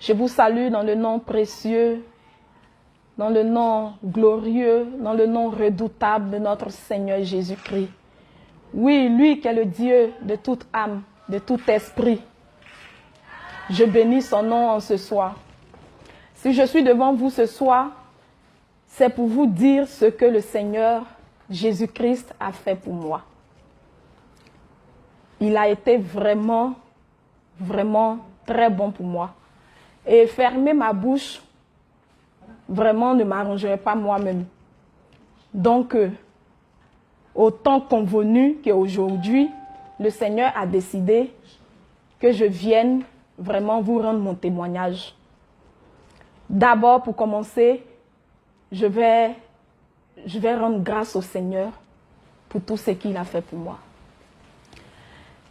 Je vous salue dans le nom précieux, dans le nom glorieux, dans le nom redoutable de notre Seigneur Jésus-Christ. Oui, lui qui est le Dieu de toute âme, de tout esprit. Je bénis son nom en ce soir. Si je suis devant vous ce soir, c'est pour vous dire ce que le Seigneur Jésus-Christ a fait pour moi. Il a été vraiment, vraiment très bon pour moi. Et fermer ma bouche, vraiment ne m'arrangerait pas moi-même. Donc, au temps convenu qu'aujourd'hui, le Seigneur a décidé que je vienne vraiment vous rendre mon témoignage. D'abord, pour commencer, je vais rendre grâce au Seigneur pour tout ce qu'il a fait pour moi.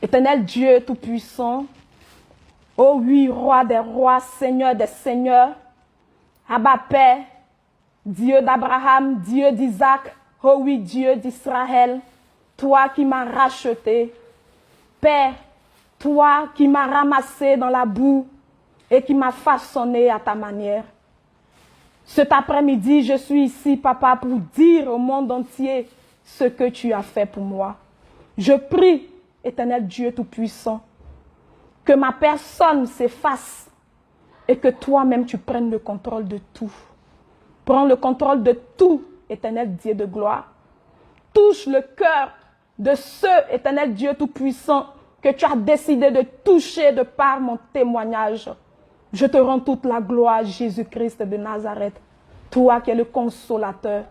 Éternel Dieu Tout-Puissant, ô oui, Roi des rois, Seigneur des seigneurs, Abba Père, Dieu d'Abraham, Dieu d'Isaac, ô oui, Dieu d'Israël, toi qui m'as racheté, Père, toi qui m'as ramassé dans la boue et qui m'as façonné à ta manière. Cet après-midi, je suis ici, Papa, pour dire au monde entier ce que tu as fait pour moi. Je prie, Éternel Dieu Tout-Puissant, que ma personne s'efface et que toi-même tu prennes le contrôle de tout. Prends le contrôle de tout, Éternel Dieu de gloire. Touche le cœur de ceux, Éternel Dieu Tout-Puissant, que tu as décidé de toucher de par mon témoignage. Je te rends toute la gloire, Jésus-Christ de Nazareth. Toi qui es le consolateur.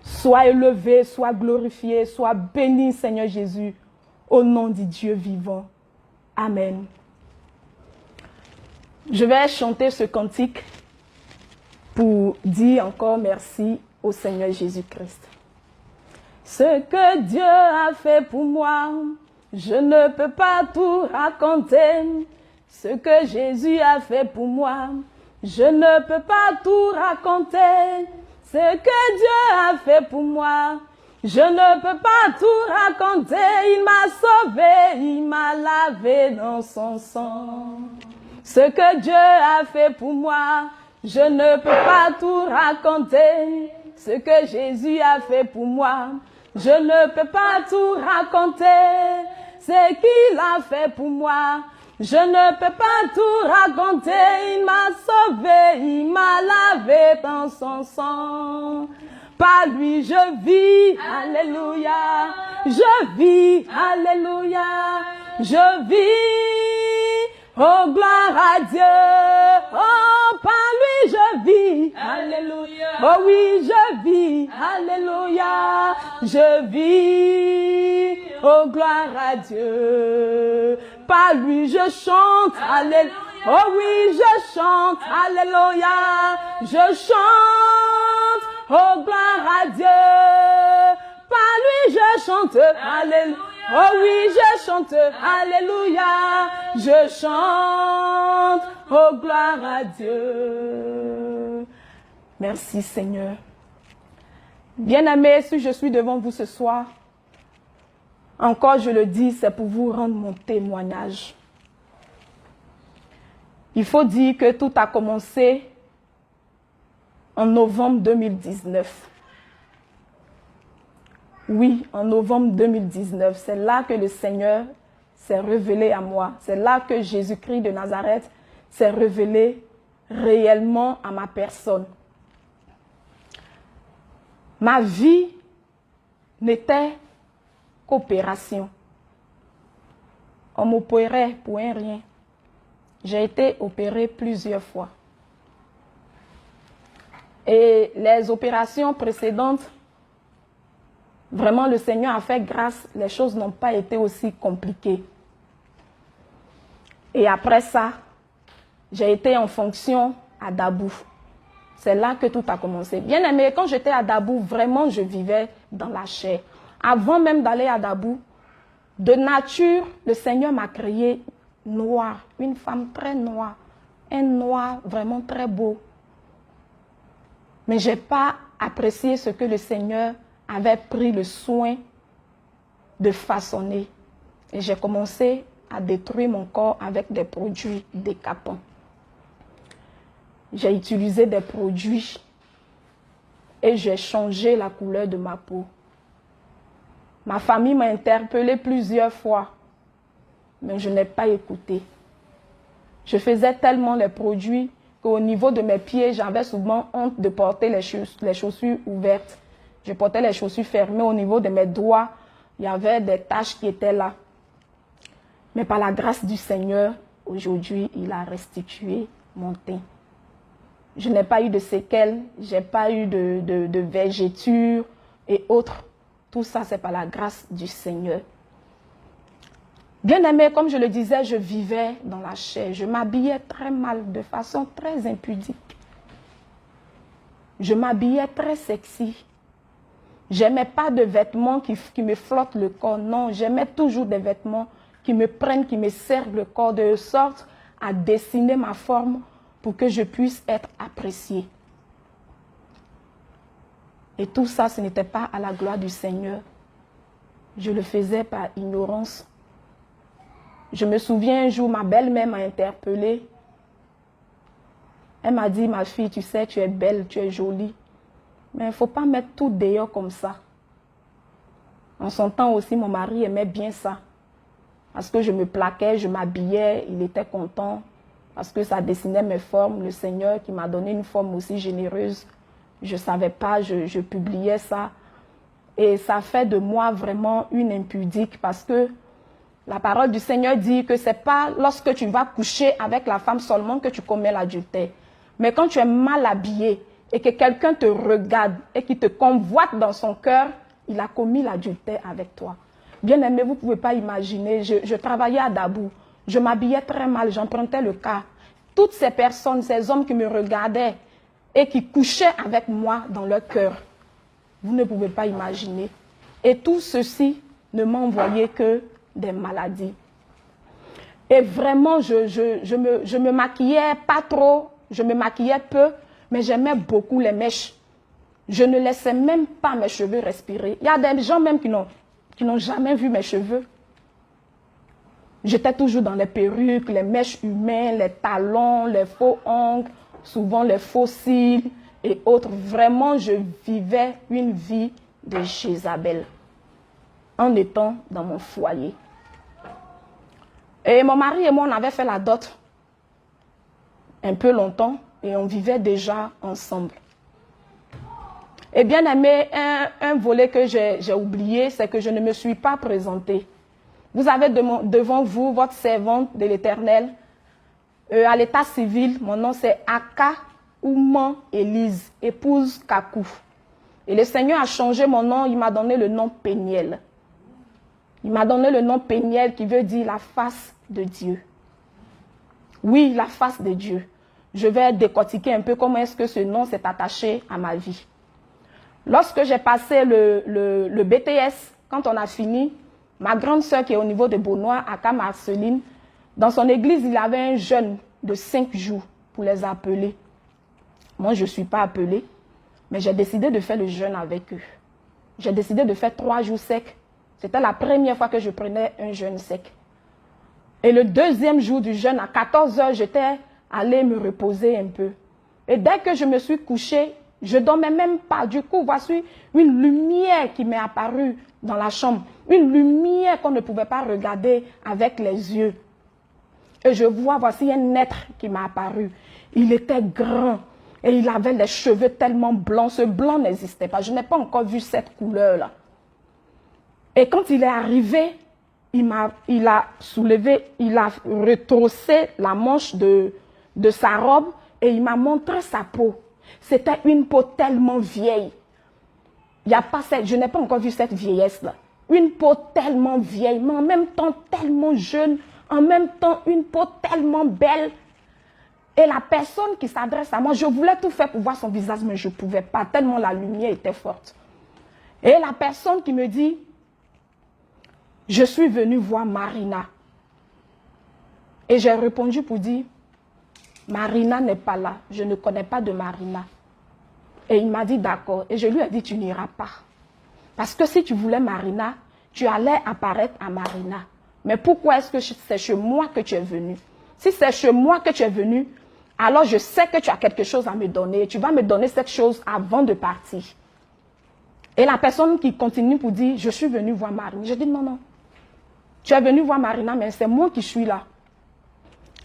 Sois élevé, sois glorifié, sois béni, Seigneur Jésus, au nom du Dieu vivant. Amen. Je vais chanter ce cantique pour dire encore merci au Seigneur Jésus-Christ. Ce que Dieu a fait pour moi, je ne peux pas tout raconter. Ce que Jésus a fait pour moi, je ne peux pas tout raconter. Ce que Dieu a fait pour moi, je ne peux pas tout raconter. Il m'a sauvé, il m'a lavé dans son sang. Ce que Dieu a fait pour moi, je ne peux pas tout raconter. Ce que Jésus a fait pour moi, je ne peux pas tout raconter. Ce qu'il a fait pour moi, je ne peux pas tout raconter. Il m'a sauvé, il m'a lavé dans son sang. Par lui je vis, alléluia. Je vis, alléluia. Je vis, oh gloire à Dieu. Oh, par lui je vis, alléluia. Oh oui, je vis, alléluia. Je vis, oh gloire à Dieu. Par lui je chante, alléluia. Oh oui, je chante, alléluia. Je chante, oh gloire à Dieu. Par lui je chante, alléluia. Oh oui, je chante, alléluia. Je chante, oh gloire à Dieu. Merci Seigneur. Bien-aimés, si je suis devant vous ce soir, encore je le dis, c'est pour vous rendre mon témoignage. Il faut dire que tout a commencé en novembre 2019. Oui, en novembre 2019, c'est là que le Seigneur s'est révélé à moi. C'est là que Jésus-Christ de Nazareth s'est révélé réellement à ma personne. Ma vie n'était qu'opération. On m'opérait pour un rien. J'ai été opérée plusieurs fois. Et les opérations précédentes, vraiment le Seigneur a fait grâce, les choses n'ont pas été aussi compliquées. Et après ça, j'ai été en fonction à Dabou. C'est là que tout a commencé. Bien aimé, quand j'étais à Dabou, vraiment je vivais dans la chair. Avant même d'aller à Dabou, de nature, le Seigneur m'a créé noire, une femme très noire, un noir vraiment très beau. Mais je n'ai pas apprécié ce que le Seigneur avait pris le soin de façonner. Et j'ai commencé à détruire mon corps avec des produits décapants. j'ai utilisé des produits et j'ai changé la couleur de ma peau. Ma famille m'a interpellée plusieurs fois, mais je n'ai pas écouté. Je faisais tellement les produits qu'au niveau de mes pieds, j'avais souvent honte de porter les chaussures ouvertes. Je portais les chaussures fermées. Au niveau de mes doigts, il y avait des taches qui étaient là. Mais par la grâce du Seigneur, aujourd'hui, il a restitué mon teint. Je n'ai pas eu de séquelles, je n'ai pas eu de vergetures et autres. Tout ça, c'est par la grâce du Seigneur. Bien-aimé, comme je le disais, je vivais dans la chair. Je m'habillais très mal, de façon très impudique. Je m'habillais très sexy. J'aimais pas de vêtements qui me flottent le corps. Non, j'aimais toujours des vêtements qui me prennent, qui me servent le corps, de sorte à dessiner ma forme pour que je puisse être appréciée. Et tout ça, ce n'était pas à la gloire du Seigneur. Je le faisais par ignorance. Je me souviens un jour, ma belle-mère m'a interpellée. Elle m'a dit, ma fille, tu sais, tu es belle, tu es jolie. Mais il ne faut pas mettre tout dehors comme ça. En son temps aussi, mon mari aimait bien ça. Parce que je me plaquais, je m'habillais, il était content. Parce que ça dessinait mes formes. Le Seigneur qui m'a donné une forme aussi généreuse. Je ne savais pas, je publiais ça. Et ça fait de moi vraiment une impudique parce que la parole du Seigneur dit que ce n'est pas lorsque tu vas coucher avec la femme seulement que tu commets l'adultère. Mais quand tu es mal habillé et que quelqu'un te regarde et qui te convoite dans son cœur, il a commis l'adultère avec toi. Bien aimé, vous ne pouvez pas imaginer, je travaillais à Dabou, je m'habillais très mal, j'empruntais le car. Toutes ces personnes, ces hommes qui me regardaient et qui couchaient avec moi dans leur cœur, vous ne pouvez pas imaginer. Et tout ceci ne m'envoyait que des maladies. Et vraiment, je me maquillais pas trop, je me maquillais peu, mais j'aimais beaucoup les mèches. Je ne laissais même pas mes cheveux respirer. Il y a des gens même qui n'ont jamais vu mes cheveux. J'étais toujours dans les perruques, les mèches humaines, les talons, les faux ongles, souvent les faux cils et autres. Vraiment, je vivais une vie de Jézabel en étant dans mon foyer. Et mon mari et moi, on avait fait la dot un peu longtemps et on vivait déjà ensemble. Et bien aimé, un volet que j'ai oublié, c'est que je ne me suis pas présentée. Vous avez devant vous votre servante de l'Éternel. À l'état civil, mon nom c'est Aka Ouman Élise, épouse Kakou. Et le Seigneur a changé mon nom, il m'a donné le nom Péniel. Il m'a donné le nom Péniel qui veut dire la face de Dieu. Oui, la face de Dieu. Je vais décortiquer un peu comment est-ce que ce nom s'est attaché à ma vie. Lorsque j'ai passé le BTS, quand on a fini, ma grande sœur qui est au niveau de Beaunois, Aka Marceline, dans son église, il y avait un jeûne de 5 jours pour les appeler. Moi, je ne suis pas appelée, mais j'ai décidé de faire le jeûne avec eux. J'ai décidé de faire 3 jours secs. C'était la première fois que je prenais un jeûne sec. Et le deuxième jour du jeûne, à 14 h, j'étais allée me reposer un peu. Et dès que je me suis couchée, je ne dormais même pas. Du coup, voici une lumière qui m'est apparue dans la chambre. Une lumière qu'on ne pouvait pas regarder avec les yeux. Et je vois, voici un être qui m'a apparu. Il était grand et il avait les cheveux tellement blancs. Ce blanc n'existait pas. Je n'ai pas encore vu cette couleur-là. Et quand il est arrivé, il a soulevé, il a retroussé la manche de sa robe et il m'a montré sa peau. C'était une peau tellement vieille. Je n'ai pas encore vu cette vieillesse-là. Une peau tellement vieille, mais en même temps tellement jeune, en même temps une peau tellement belle. Et la personne qui s'adresse à moi, je voulais tout faire pour voir son visage, mais je ne pouvais pas, tellement la lumière était forte. Et la personne qui me dit, je suis venue voir Marina. Et j'ai répondu pour dire, Marina n'est pas là, je ne connais pas de Marina. Et il m'a dit d'accord. Et je lui ai dit, tu n'iras pas. Parce que si tu voulais Marina, tu allais apparaître à Marina. Mais pourquoi est-ce que c'est chez moi que tu es venu? Si c'est chez moi que tu es venu, alors je sais que tu as quelque chose à me donner. Tu vas me donner cette chose avant de partir. Et la personne qui continue pour dire, je suis venue voir Marina. Je dis, non, non. Tu es venu voir Marina, mais c'est moi qui suis là.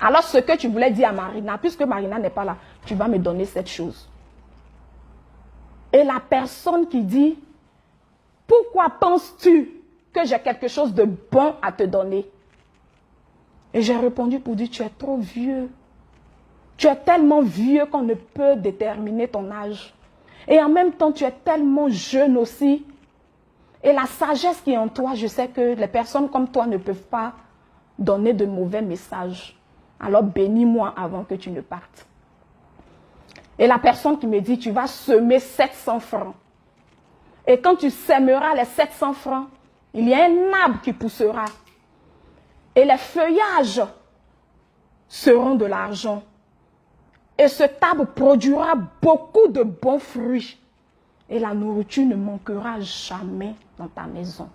Alors ce que tu voulais dire à Marina, puisque Marina n'est pas là, tu vas me donner cette chose. Et la personne qui dit, pourquoi penses-tu que j'ai quelque chose de bon à te donner? Et j'ai répondu pour dire, tu es trop vieux. Tu es tellement vieux qu'on ne peut déterminer ton âge. Et en même temps, tu es tellement jeune aussi. Et la sagesse qui est en toi, je sais que les personnes comme toi ne peuvent pas donner de mauvais messages. Alors bénis-moi avant que tu ne partes. Et la personne qui me dit, tu vas semer 700 francs. Et quand tu sèmeras les 700 francs, il y a un arbre qui poussera. Et les feuillages seront de l'argent. Et cet arbre produira beaucoup de bons fruits. Et la nourriture ne manquera jamais dans ta maison.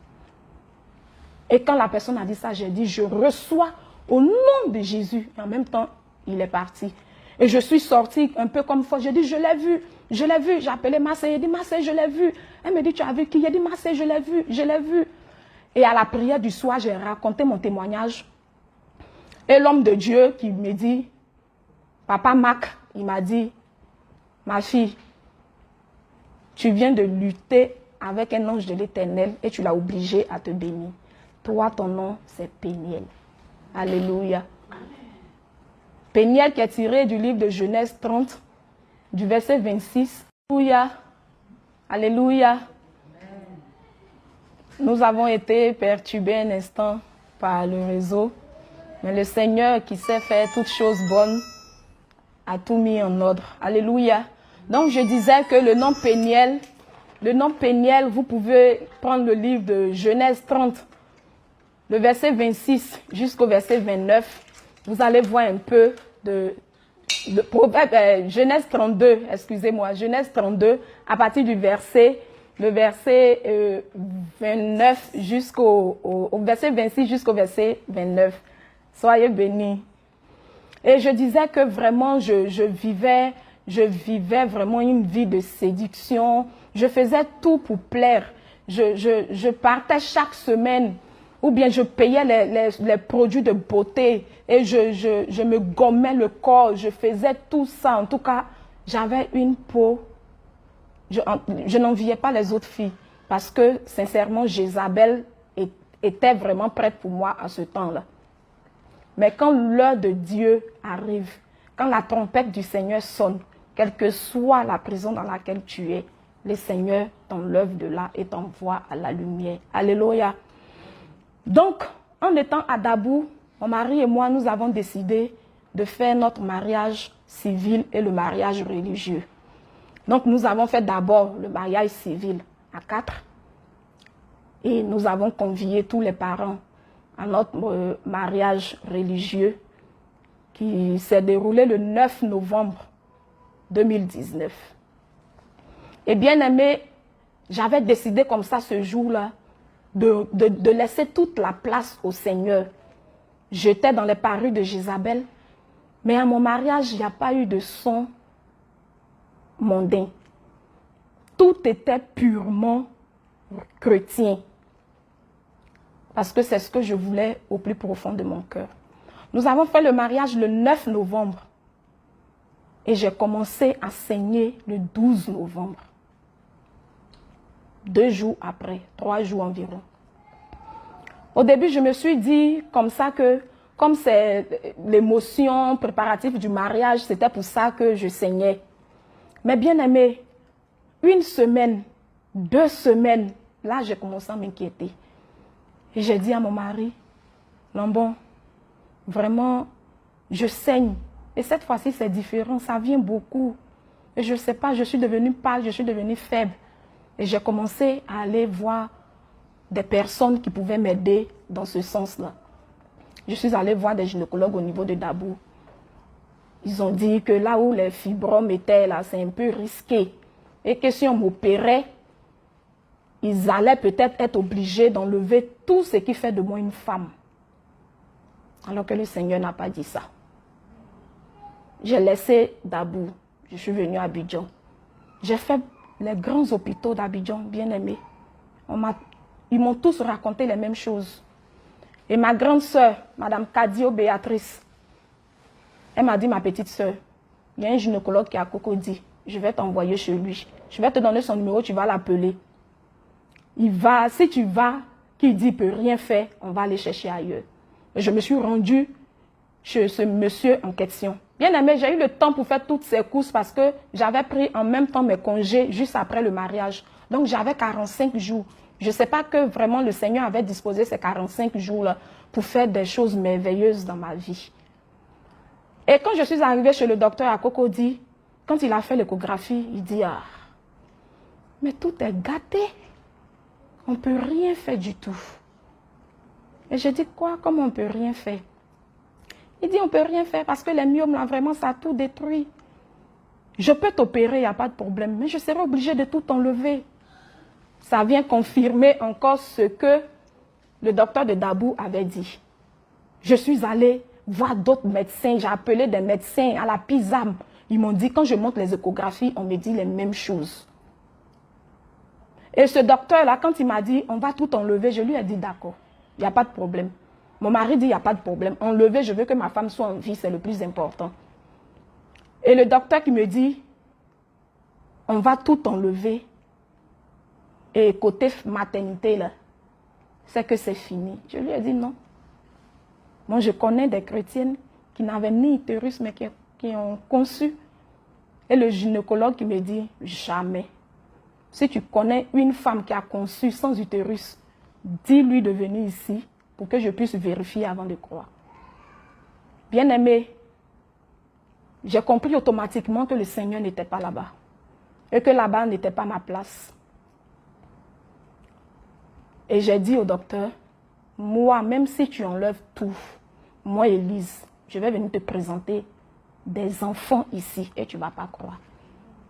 Et quand la personne a dit ça, j'ai dit, je reçois au nom de Jésus. Et en même temps, il est parti. Et je suis sortie un peu comme fois. J'ai dit, je l'ai vu. Je l'ai vu. J'ai appelé Marseille. Il dit, Marseille, je l'ai vu. Elle me dit, tu as vu qui? Il dit, Marseille, je l'ai vu. Je l'ai vu. Et à la prière du soir, j'ai raconté mon témoignage. Et l'homme de Dieu qui me dit, Papa Mac, il m'a dit, ma fille, tu viens de lutter avec un ange de l'Éternel et tu l'as obligé à te bénir. Toi, ton nom, c'est Péniel. Alléluia. Péniel qui est tiré du livre de Genèse 30, du verset 26. Alléluia. Alléluia. Nous avons été perturbés un instant par le réseau, mais le Seigneur qui sait faire toutes choses bonnes a tout mis en ordre. Alléluia. Donc je disais que le nom Péniel, vous pouvez prendre le livre de Genèse 30, le verset 26 jusqu'au verset 29. Vous allez voir un peu de Genèse 32, excusez-moi, Genèse 32, à partir du verset 29 au verset 26 jusqu'au verset 29. Soyez bénis. Et je disais que vraiment, je vivais vraiment une vie de séduction. Je faisais tout pour plaire. Je partais chaque semaine, ou bien je payais les produits de beauté et je me gommais le corps. Je faisais tout ça. En tout cas, j'avais une peau. Je n'enviais pas les autres filles parce que, sincèrement, Jézabel était vraiment prête pour moi à ce temps-là. Mais quand l'heure de Dieu arrive, quand la trompette du Seigneur sonne, quelle que soit la prison dans laquelle tu es, le Seigneur t'enlève de là et t'envoie à la lumière. Alléluia. Donc, en étant à Dabou, mon mari et moi, nous avons décidé de faire notre mariage civil et le mariage religieux. Donc, nous avons fait d'abord le mariage civil à 4 et nous avons convié tous les parents à notre mariage religieux qui s'est déroulé le 9 novembre 2019. Et bien aimé, j'avais décidé comme ça ce jour-là de laisser toute la place au Seigneur. J'étais dans les parures de Jézabel, mais à mon mariage, il n'y a pas eu de son mondain. Tout était purement chrétien. Parce que c'est ce que je voulais au plus profond de mon cœur. Nous avons fait le mariage le 9 novembre. Et j'ai commencé à saigner le 12 novembre. 2 jours après, 3 jours environ. Au début, je me suis dit comme ça que, comme c'est l'émotion préparative du mariage, c'était pour ça que je saignais. Mais bien aimé, 1 semaine, 2 semaines, là j'ai commencé à m'inquiéter. Et j'ai dit à mon mari, non bon, vraiment, je saigne. Et cette fois-ci, c'est différent, ça vient beaucoup. Et je ne sais pas, je suis devenue pâle, je suis devenue faible. Et j'ai commencé à aller voir des personnes qui pouvaient m'aider dans ce sens-là. Je suis allée voir des gynécologues au niveau de Dabou. Ils ont dit que là où les fibromes étaient, là, c'est un peu risqué. Et que si on m'opérait, ils allaient peut-être être obligés d'enlever tout ce qui fait de moi une femme. Alors que le Seigneur n'a pas dit ça. j'ai laissé Dabou. Je suis venue à Abidjan. J'ai fait les grands hôpitaux d'Abidjan, bien aimés. Ils m'ont tous raconté les mêmes choses. Et ma grande sœur, Madame Kadio Béatrice, elle m'a dit, ma petite sœur, il y a un gynécologue qui est à Cocody. Je vais t'envoyer chez lui. Je vais te donner son numéro, tu vas l'appeler. Si tu vas, qu'il dit qu'il ne peut rien faire, on va aller chercher ailleurs. Et je me suis rendue chez ce monsieur en question. Bien aimé, j'ai eu le temps pour faire toutes ces courses parce que j'avais pris en même temps mes congés juste après le mariage. Donc j'avais 45 jours. Je ne sais pas que vraiment le Seigneur avait disposé ces 45 jours-là pour faire des choses merveilleuses dans ma vie. Et quand je suis arrivée chez le docteur à Cocody, quand il a fait l'échographie, il dit, ah, mais tout est gâté. On ne peut rien faire du tout. Et je dis, quoi, comment on ne peut rien faire? Il dit, on ne peut rien faire parce que les myomes, là, vraiment, ça a tout détruit. Je peux t'opérer, il n'y a pas de problème, mais je serai obligée de tout enlever. Ça vient confirmer encore ce que le docteur de Dabou avait dit. Je suis allée voir d'autres médecins, j'ai appelé des médecins à la PISAM. Ils m'ont dit, quand je monte les échographies, on me dit les mêmes choses. Et ce docteur-là, quand il m'a dit, on va tout enlever, je lui ai dit, d'accord, il n'y a pas de problème. Mon mari dit, il n'y a pas de problème. Enlever, je veux que ma femme soit en vie, c'est le plus important. Et le docteur qui me dit, on va tout enlever. Et côté maternité, là, c'est que c'est fini. Je lui ai dit non. Moi, je connais des chrétiennes qui n'avaient ni utérus, mais qui ont conçu. Et le gynécologue qui me dit, jamais. Si tu connais une femme qui a conçu sans utérus, dis-lui de venir ici pour que je puisse vérifier avant de croire. Bien aimé, j'ai compris automatiquement que le Seigneur n'était pas là-bas. Et que là-bas n'était pas ma place. Et j'ai dit au docteur, moi, même si tu enlèves tout, moi, Élise, je vais venir te présenter des enfants ici et tu ne vas pas croire.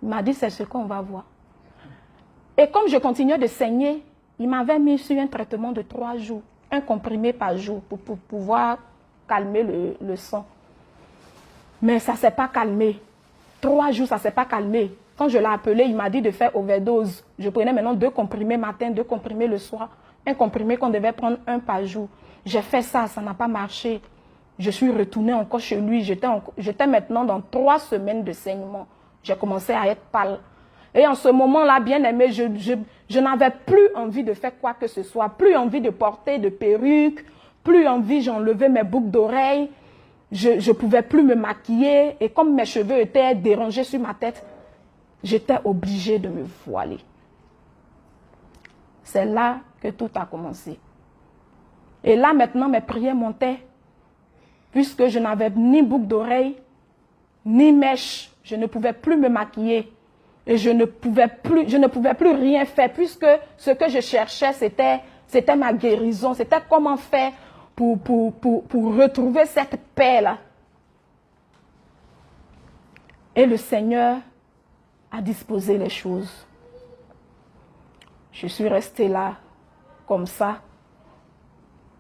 Il m'a dit, c'est ce qu'on va voir. Et comme je continuais de saigner, il m'avait mis sur un traitement de 3 jours, un comprimé par jour pour pouvoir calmer le sang. Mais ça ne s'est pas calmé. 3 jours, ça ne s'est pas calmé. Quand je l'ai appelé, il m'a dit de faire overdose. Je prenais maintenant 2 comprimés matin, 2 comprimés le soir. Un comprimé qu'on devait prendre 1 par jour. J'ai fait ça, ça n'a pas marché. Je suis retournée encore chez lui. J'étais maintenant dans 3 semaines de saignement. J'ai commencé à être pâle. Et en ce moment-là, bien aimé, je n'avais plus envie de faire quoi que ce soit. Plus envie de porter de perruque. Plus envie, j'enlevais mes boucles d'oreilles. Je ne pouvais plus me maquiller. Et comme mes cheveux étaient dérangés sur ma tête, j'étais obligée de me voiler. C'est là que tout a commencé. Et là, maintenant, mes prières montaient. Puisque je n'avais ni boucle d'oreille, ni mèche. Je ne pouvais plus me maquiller. Et je ne pouvais plus rien faire. Puisque ce que je cherchais, c'était ma guérison. C'était comment faire pour retrouver cette paix-là. Et le Seigneur a disposé les choses. Je suis restée là, comme ça,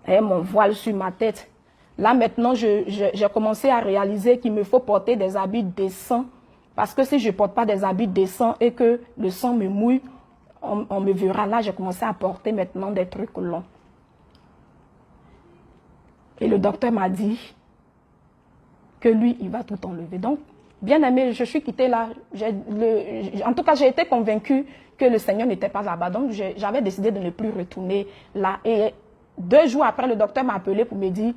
et mon voile sur ma tête. Là, maintenant, j'ai commencé à réaliser qu'il me faut porter des habits décents. Parce que si je ne porte pas des habits décents et que le sang me mouille, on me verra. Là, j'ai commencé à porter maintenant des trucs longs. Et le docteur m'a dit que lui, il va tout enlever. Donc, bien aimé, je suis quittée là. En tout cas, j'ai été convaincue que le Seigneur n'était pas là-bas. Donc, j'avais décidé de ne plus retourner là. Et 2 jours après, le docteur m'a appelé pour me dire,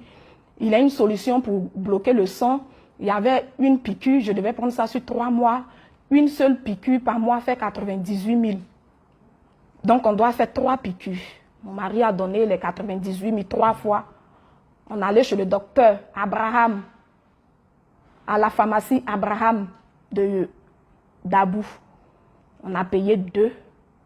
il a une solution pour bloquer le sang. Il y avait une piqûre, je devais prendre ça sur 3 mois. Une seule piqûre par mois fait 98 000. Donc, on doit faire 3 piqûres. Mon mari a donné les 98 000 3 fois. On allait chez le docteur Abraham, à la pharmacie Abraham de Dabou. On a payé 2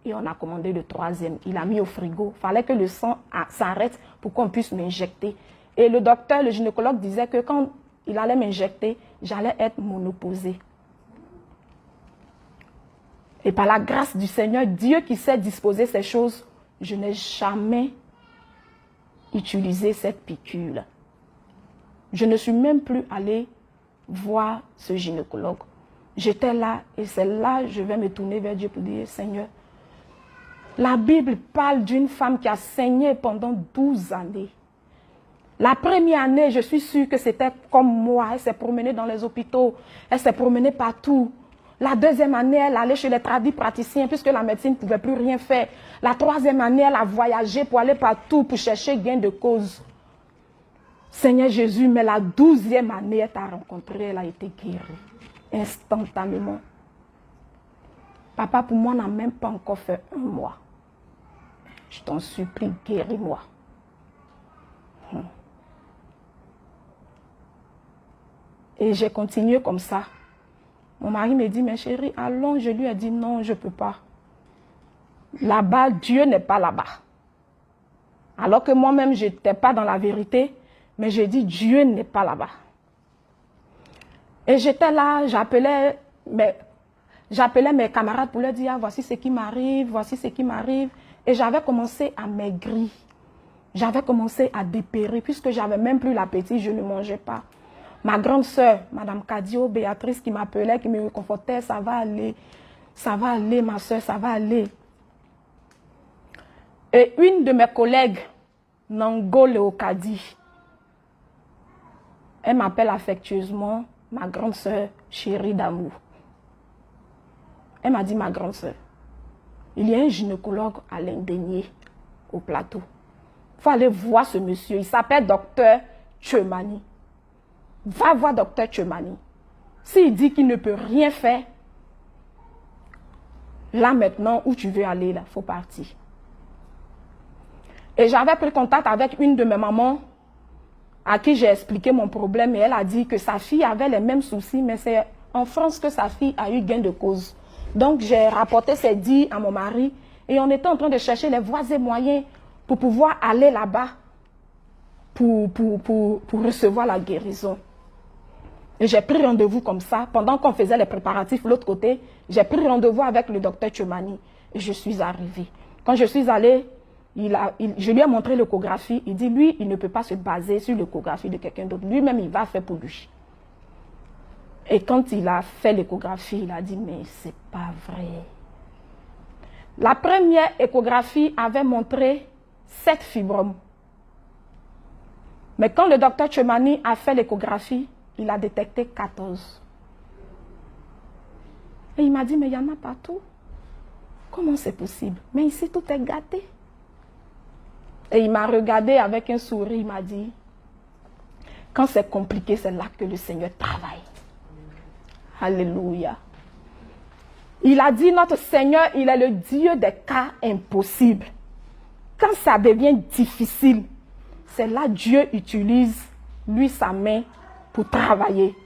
et on a commandé le 3e. Il a mis au frigo. Il fallait que le sang s'arrête pour qu'on puisse m'injecter. Et le docteur, le gynécologue disait que quand il allait m'injecter, j'allais être monopausée. Et par la grâce du Seigneur, Dieu qui sait disposer ces choses, je n'ai jamais utilisé cette piqûre. Je ne suis même plus allée voir ce gynécologue. J'étais là et c'est là que je vais me tourner vers Dieu pour dire, Seigneur, la Bible parle d'une femme qui a saigné pendant 12 années. La première année, je suis sûre que c'était comme moi. Elle s'est promenée dans les hôpitaux. Elle s'est promenée partout. La deuxième année, elle allait chez les praticiens puisque la médecine ne pouvait plus rien faire. La troisième année, elle a voyagé pour aller partout pour chercher gain de cause. Seigneur Jésus, mais la 12e année, elle t'a rencontré, elle a été guérie. Instantanément. Papa, pour moi, on n'a même pas encore fait 1 mois. Je t'en supplie, guéris-moi. Et j'ai continué comme ça. Mon mari me dit, mais chérie, allons. Je lui ai dit, non, je ne peux pas. Là-bas, Dieu n'est pas là-bas. Alors que moi-même, je n'étais pas dans la vérité, mais j'ai dit, Dieu n'est pas là-bas. Et j'étais là, j'appelais mes camarades pour leur dire, ah, voici ce qui m'arrive, voici ce qui m'arrive. Et j'avais commencé à maigrir. J'avais commencé à dépérir, puisque je n'avais même plus l'appétit, je ne mangeais pas. Ma grande sœur, Madame Cadio, Béatrice, qui m'appelait, qui me réconfortait, ça va aller, ma sœur, ça va aller. Et une de mes collègues, Nango Léocadie, elle m'appelle affectueusement ma grande sœur chérie d'amour. Elle m'a dit, ma grande sœur, il y a un gynécologue à l'Indénié, au plateau. Il faut aller voir ce monsieur, il s'appelle Docteur Tchemani. Va voir Docteur Tchemani. S'il dit qu'il ne peut rien faire, là maintenant où tu veux aller, il faut partir. Et j'avais pris contact avec une de mes mamans à qui j'ai expliqué mon problème et elle a dit que sa fille avait les mêmes soucis, mais c'est en France que sa fille a eu gain de cause. Donc j'ai rapporté ces dits à mon mari et on était en train de chercher les voies et moyens pour pouvoir aller là-bas pour recevoir la guérison. Et j'ai pris rendez-vous comme ça. Pendant qu'on faisait les préparatifs de l'autre côté, j'ai pris rendez-vous avec le docteur Tchemani. Et je suis arrivée. Quand je suis allée, je lui ai montré l'échographie. Il dit, lui, il ne peut pas se baser sur l'échographie de quelqu'un d'autre. Lui-même, il va faire pour lui. Et quand il a fait l'échographie, il a dit, mais c'est pas vrai. La première échographie avait montré 7 fibromes. Mais quand le docteur Tchemani a fait l'échographie, il a détecté 14. Et il m'a dit, mais il y en a partout. Comment c'est possible? Mais ici, tout est gâté. Et il m'a regardé avec un sourire, il m'a dit, quand c'est compliqué, c'est là que le Seigneur travaille. Alléluia. Il a dit, notre Seigneur, il est le Dieu des cas impossibles. Quand ça devient difficile, c'est là que Dieu utilise, lui, sa main pour travailler.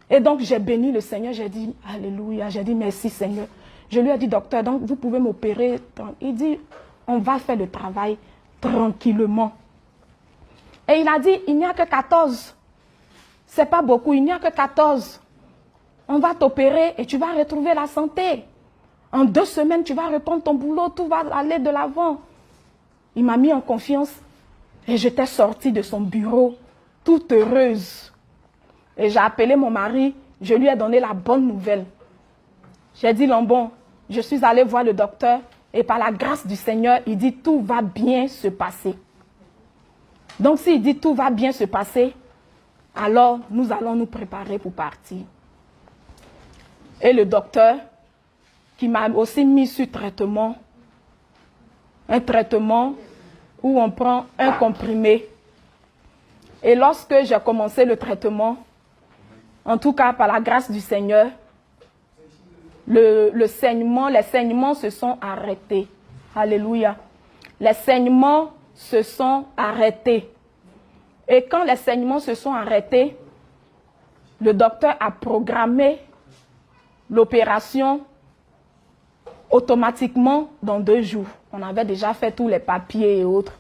Et donc, j'ai béni le Seigneur, j'ai dit, alléluia, j'ai dit, merci Seigneur. Je lui ai dit, docteur, donc vous pouvez m'opérer. Il dit, on va faire le travail tranquillement. Et il a dit, il n'y a que 14. C'est pas beaucoup, il n'y a que 14. On va t'opérer et tu vas retrouver la santé. En 2 semaines, tu vas reprendre ton boulot, tout va aller de l'avant. Il m'a mis en confiance et j'étais sortie de son bureau, toute heureuse. Et j'ai appelé mon mari, je lui ai donné la bonne nouvelle. J'ai dit, Lambon, je suis allée voir le docteur et par la grâce du Seigneur, il dit, tout va bien se passer. Donc s'il dit, tout va bien se passer, alors nous allons nous préparer pour partir. Et le docteur, qui m'a aussi mis sur traitement, un traitement où on prend un comprimé. Et lorsque j'ai commencé le traitement, en tout cas par la grâce du Seigneur, les saignements se sont arrêtés. Alléluia. Les saignements se sont arrêtés. Et quand les saignements se sont arrêtés, le docteur a programmé l'opération automatiquement dans 2 jours. On avait déjà fait tous les papiers et autres.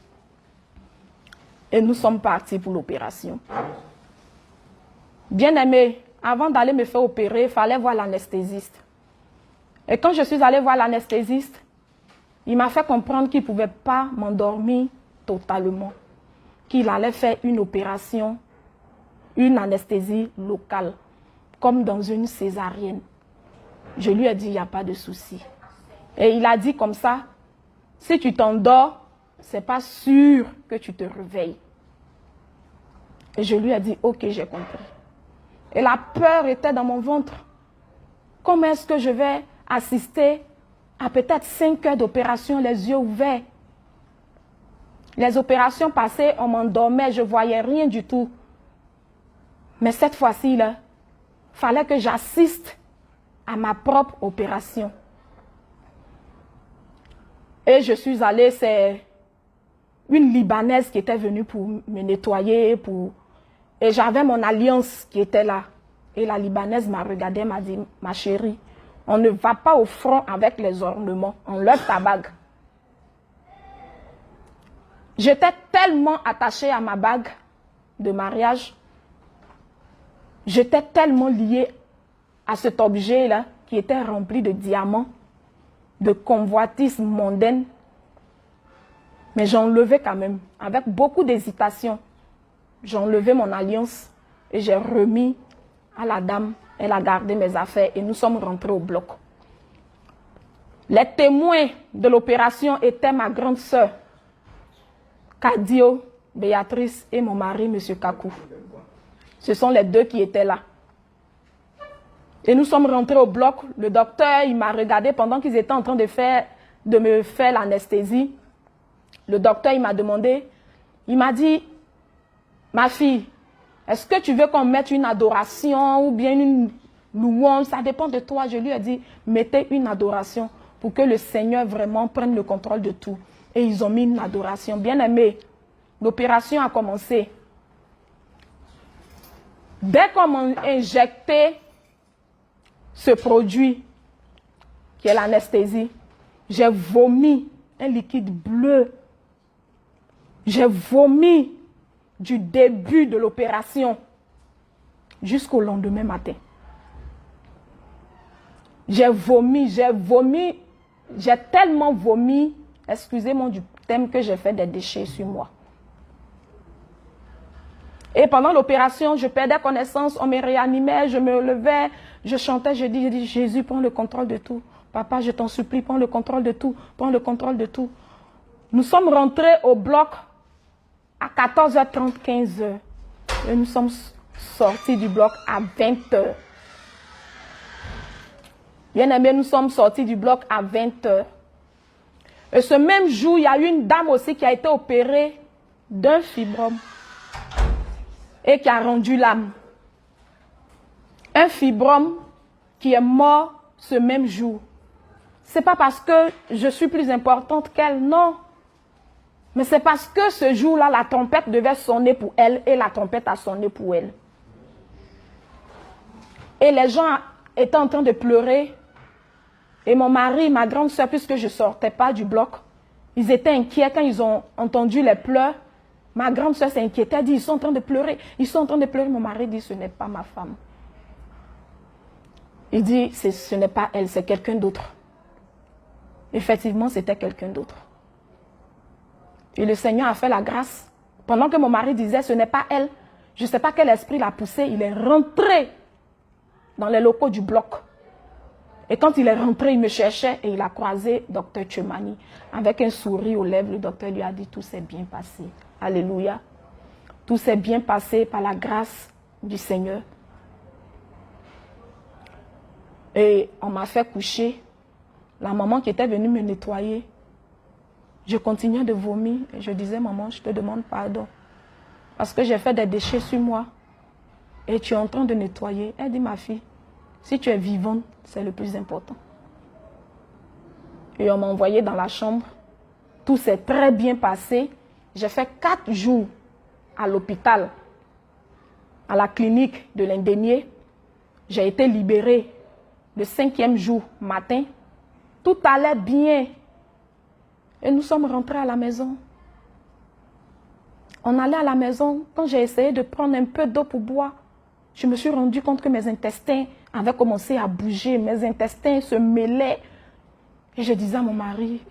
Et nous sommes partis pour l'opération. Bien-aimé, avant d'aller me faire opérer, il fallait voir l'anesthésiste. Et quand je suis allée voir l'anesthésiste, il m'a fait comprendre qu'il ne pouvait pas m'endormir totalement. Qu'il allait faire une opération une anesthésie locale, comme dans une césarienne. Je lui ai dit, il n'y a pas de souci. Et il a dit comme ça, si tu t'endors, ce n'est pas sûr que tu te réveilles. Et je lui ai dit, ok, j'ai compris. Et la peur était dans mon ventre. Comment est-ce que je vais assister à peut-être 5 heures d'opération, les yeux ouverts? Les opérations passées, on m'endormait, je ne voyais rien du tout. Mais cette fois-ci, il fallait que j'assiste à ma propre opération. Et je suis allée, c'est une Libanaise qui était venue pour me nettoyer. Et j'avais mon alliance qui était là. Et la Libanaise m'a regardée, m'a dit, ma chérie, on ne va pas au front avec les ornements, on lève ta bague. J'étais tellement attachée à ma bague de mariage, j'étais tellement liée à cet objet-là qui était rempli de diamants, de convoitises mondaines. Mais j'enlevais quand même, avec beaucoup d'hésitation. J'enlevais mon alliance et j'ai remis à la dame. Elle a gardé mes affaires et nous sommes rentrés au bloc. Les témoins de l'opération étaient ma grande sœur, Kadio, Béatrice et mon mari, M. Kakou. Ce sont les deux qui étaient là. Et nous sommes rentrés au bloc. Le docteur, il m'a regardé pendant qu'ils étaient en train de me faire l'anesthésie. Le docteur, il m'a demandé, il m'a dit, ma fille, est-ce que tu veux qu'on mette une adoration ou bien une louange? Ça dépend de toi. Je lui ai dit, mettez une adoration pour que le Seigneur vraiment prenne le contrôle de tout. Et ils ont mis une adoration. Bien aimé, l'opération a commencé. Dès qu'on m'a injecté ce produit, qui est l'anesthésie, j'ai vomi un liquide bleu. J'ai vomi du début de l'opération jusqu'au lendemain matin. J'ai vomi, j'ai tellement vomi, excusez-moi du thème, que j'ai fait des déchets sur moi. Et pendant l'opération, je perdais connaissance, on me réanimait, je me levais, je chantais, je dis, Jésus, prends le contrôle de tout. Papa, je t'en supplie, prends le contrôle de tout, prends le contrôle de tout. Nous sommes rentrés au bloc à 14h30, 15h. Et nous sommes sortis du bloc à 20h. Bien aimé, nous sommes sortis du bloc à 20h. Et ce même jour, il y a eu une dame aussi qui a été opérée d'un fibrome et qui a rendu l'âme. Un fibrome qui est mort ce même jour. Ce n'est pas parce que je suis plus importante qu'elle, non. Mais c'est parce que ce jour-là, la trompette devait sonner pour elle et la trompette a sonné pour elle. Et les gens étaient en train de pleurer. Et mon mari, ma grande soeur, puisque je ne sortais pas du bloc, ils étaient inquiets quand ils ont entendu les pleurs. Ma grande soeur s'est inquiétée, elle dit, ils sont en train de pleurer, ils sont en train de pleurer. Mon mari dit, ce n'est pas ma femme. Il dit, ce n'est pas elle, c'est quelqu'un d'autre. Effectivement, c'était quelqu'un d'autre. Et le Seigneur a fait la grâce. Pendant que mon mari disait, ce n'est pas elle, je ne sais pas quel esprit l'a poussé, il est rentré dans les locaux du bloc. Et quand il est rentré, il me cherchait et il a croisé Dr Tchemani. Avec un sourire aux lèvres, le docteur lui a dit, tout s'est bien passé. Alléluia. Tout s'est bien passé par la grâce du Seigneur. Et on m'a fait coucher. La maman qui était venue me nettoyer, je continuais de vomir. Et je disais, maman, je te demande pardon. Parce que j'ai fait des déchets sur moi. Et tu es en train de nettoyer. Elle dit, ma fille, si tu es vivante, c'est le plus important. Et on m'a envoyé dans la chambre. Tout s'est très bien passé. J'ai fait 4 jours à l'hôpital, à la clinique de l'Indénié. J'ai été libérée le 5e jour matin. Tout allait bien. Et nous sommes rentrés à la maison. On allait à la maison. Quand j'ai essayé de prendre un peu d'eau pour boire, je me suis rendu compte que mes intestins avaient commencé à bouger. Mes intestins se mêlaient. Et je disais à mon mari,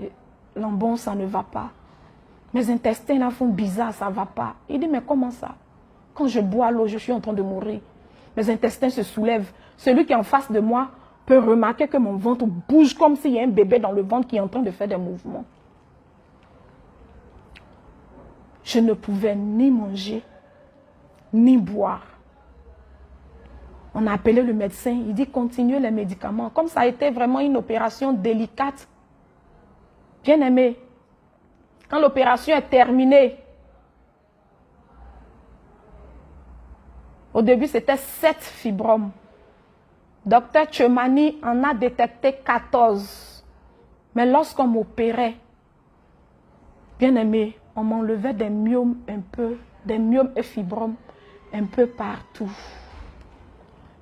Lambon, ça ne va pas. Mes intestins là font bizarre, ça ne va pas. Il dit, mais comment ça? Quand je bois l'eau, je suis en train de mourir. Mes intestins se soulèvent. Celui qui est en face de moi peut remarquer que mon ventre bouge comme s'il y a un bébé dans le ventre qui est en train de faire des mouvements. Je ne pouvais ni manger, ni boire. On a appelé le médecin, il dit continuez les médicaments. Comme ça a été vraiment une opération délicate. Bien aimé, quand l'opération est terminée, au début c'était 7 fibromes. Docteur Chemani en a détecté 14. Mais lorsqu'on m'opérait, bien aimé, on m'enlevait des myomes des myomes et fibromes un peu partout.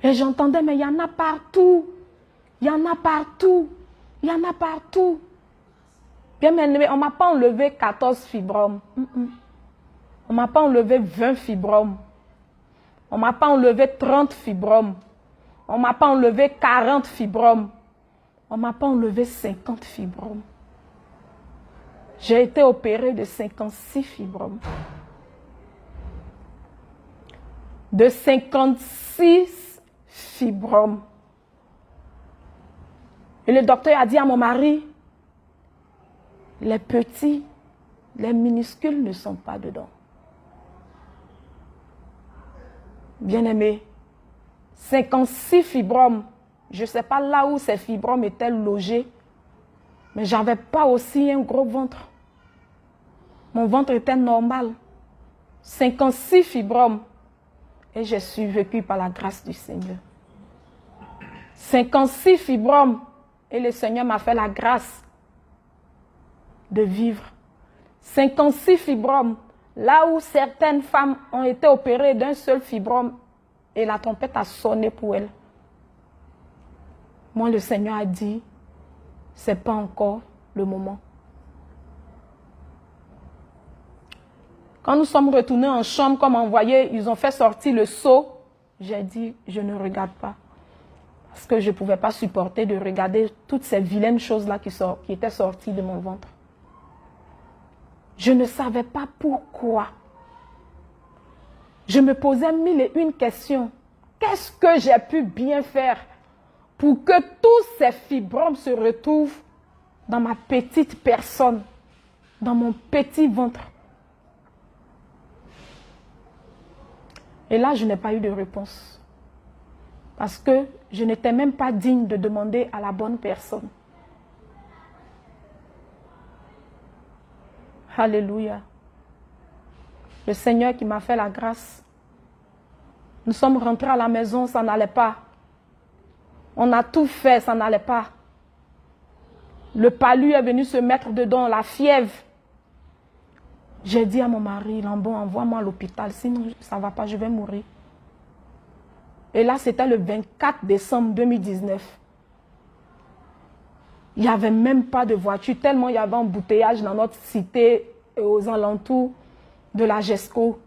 Et j'entendais, mais il y en a partout. Il y en a partout. Il y en a partout. Bien aimé, on ne m'a pas enlevé 14 fibromes. On ne m'a pas enlevé 20 fibromes. On ne m'a pas enlevé 30 fibromes. On ne m'a pas enlevé 40 fibromes. On ne m'a pas enlevé 50 fibromes. J'ai été opérée de 56 fibromes. De 56 fibromes. Et le docteur a dit à mon mari, les petits, les minuscules ne sont pas dedans. Bien-aimé, 56 fibromes. Je ne sais pas là où ces fibromes étaient logés, mais je n'avais pas aussi un gros ventre. Mon ventre était normal. 56 fibromes. Et j'ai survécu par la grâce du Seigneur. 56 fibromes. Et le Seigneur m'a fait la grâce de vivre. 56 fibromes. Là où certaines femmes ont été opérées d'un seul fibrome et la trompette a sonné pour elles. Moi, le Seigneur a dit, ce n'est pas encore le moment. Quand nous sommes retournés en chambre, comme envoyé, ils ont fait sortir le seau. J'ai dit, je ne regarde pas. Parce que je ne pouvais pas supporter de regarder toutes ces vilaines choses-là qui étaient sorties de mon ventre. Je ne savais pas pourquoi. Je me posais 1001 questions. Qu'est-ce que j'ai pu bien faire pour que tous ces fibromes se retrouvent dans ma petite personne, dans mon petit ventre? Et là, je n'ai pas eu de réponse. Parce que je n'étais même pas digne de demander à la bonne personne. Alléluia. Le Seigneur qui m'a fait la grâce. Nous sommes rentrés à la maison, ça n'allait pas. On a tout fait, ça n'allait pas. Le palu est venu se mettre dedans, la fièvre. J'ai dit à mon mari, Lambon, envoie-moi à l'hôpital, sinon ça ne va pas, je vais mourir. Et là, c'était le 24 décembre 2019. Il n'y avait même pas de voiture, tellement il y avait un embouteillage dans notre cité et aux alentours de la GESCO.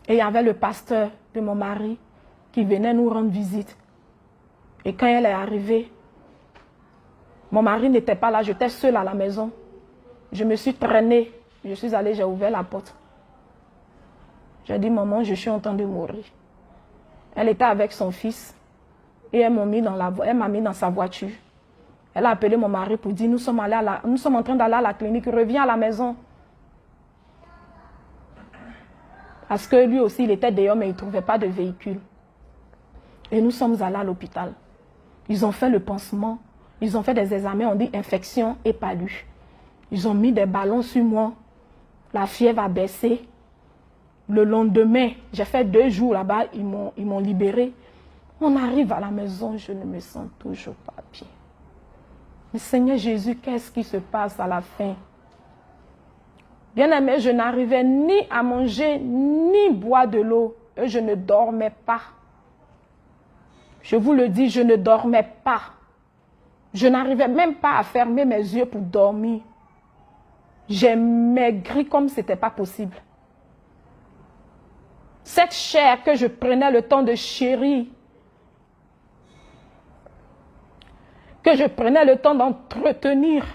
Et il y avait le pasteur de mon mari qui venait nous rendre visite. Et quand elle est arrivée, mon mari n'était pas là, j'étais seule à la maison. Je me suis traînée, je suis allée, j'ai ouvert la porte. J'ai dit, maman, je suis en train de mourir. Elle était avec son fils et elle m'a mis dans sa voiture. Elle a appelé mon mari pour dire, nous sommes en train d'aller à la clinique, reviens à la maison. Parce que lui aussi, il était dehors, mais il ne trouvait pas de véhicule. Et nous sommes allés à l'hôpital. Ils ont fait le pansement, ils ont fait des examens, on dit infection et palu. Ils ont mis des ballons sur moi. La fièvre a baissé. Le lendemain, j'ai fait 2 jours là-bas, ils m'ont libéré. On arrive à la maison, je ne me sens toujours pas bien. Mais Seigneur Jésus, qu'est-ce qui se passe à la fin? Bien-aimé, je n'arrivais ni à manger, ni boire de l'eau. Et je ne dormais pas. Je vous le dis, je ne dormais pas. Je n'arrivais même pas à fermer mes yeux pour dormir. J'ai maigri comme ce n'était pas possible. Cette chair que je prenais le temps de chérir, que je prenais le temps d'entretenir,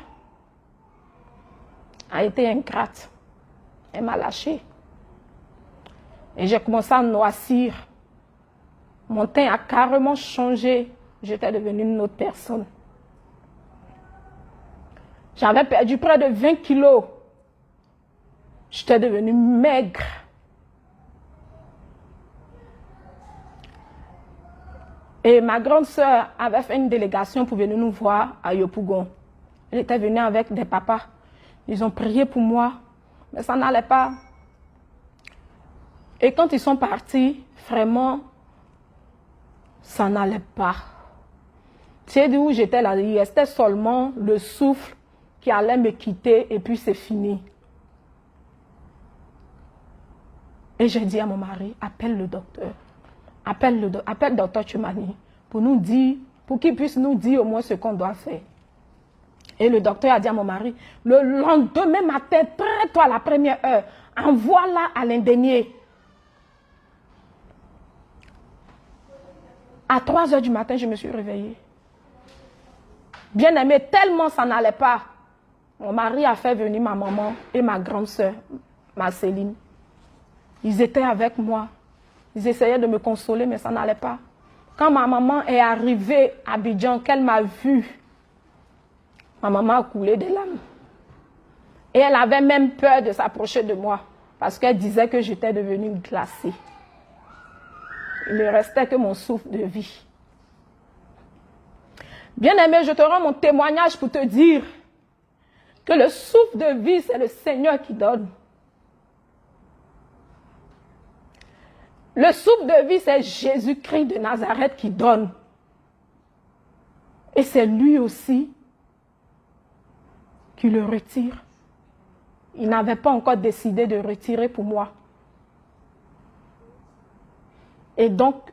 a été ingrate. Elle m'a lâché. Et j'ai commencé à noircir. Mon teint a carrément changé. J'étais devenue une autre personne. J'avais perdu près de 20 kilos. J'étais devenue maigre. Et ma grande sœur avait fait une délégation pour venir nous voir à Yopougon. Elle était venue avec des papas. Ils ont prié pour moi, mais ça n'allait pas. Et quand ils sont partis, vraiment, ça n'allait pas. Tu sais d'où j'étais là, il restait seulement le souffle qui allait me quitter et puis c'est fini. Et j'ai dit à mon mari, appelle le docteur. Appelle le docteur Chumani pour nous dire, pour qu'il puisse nous dire au moins ce qu'on doit faire. Et le docteur a dit à mon mari, le lendemain matin, très tôt à la première heure, envoie-la à l'indénié. À 3 heures du matin, je me suis réveillée. Bien aimé, tellement ça n'allait pas. Mon mari a fait venir ma maman et ma grande sœur, ma Céline. Ils étaient avec moi. Ils essayaient de me consoler, mais ça n'allait pas. Quand ma maman est arrivée à Abidjan, qu'elle m'a vue, ma maman a coulé des larmes. Et elle avait même peur de s'approcher de moi, parce qu'elle disait que j'étais devenue glacée. Il ne restait que mon souffle de vie. Bien-aimé, je te rends mon témoignage pour te dire que le souffle de vie, c'est le Seigneur qui donne. Le souffle de vie, c'est Jésus-Christ de Nazareth qui donne. Et c'est lui aussi qui le retire. Il n'avait pas encore décidé de retirer pour moi. Et donc,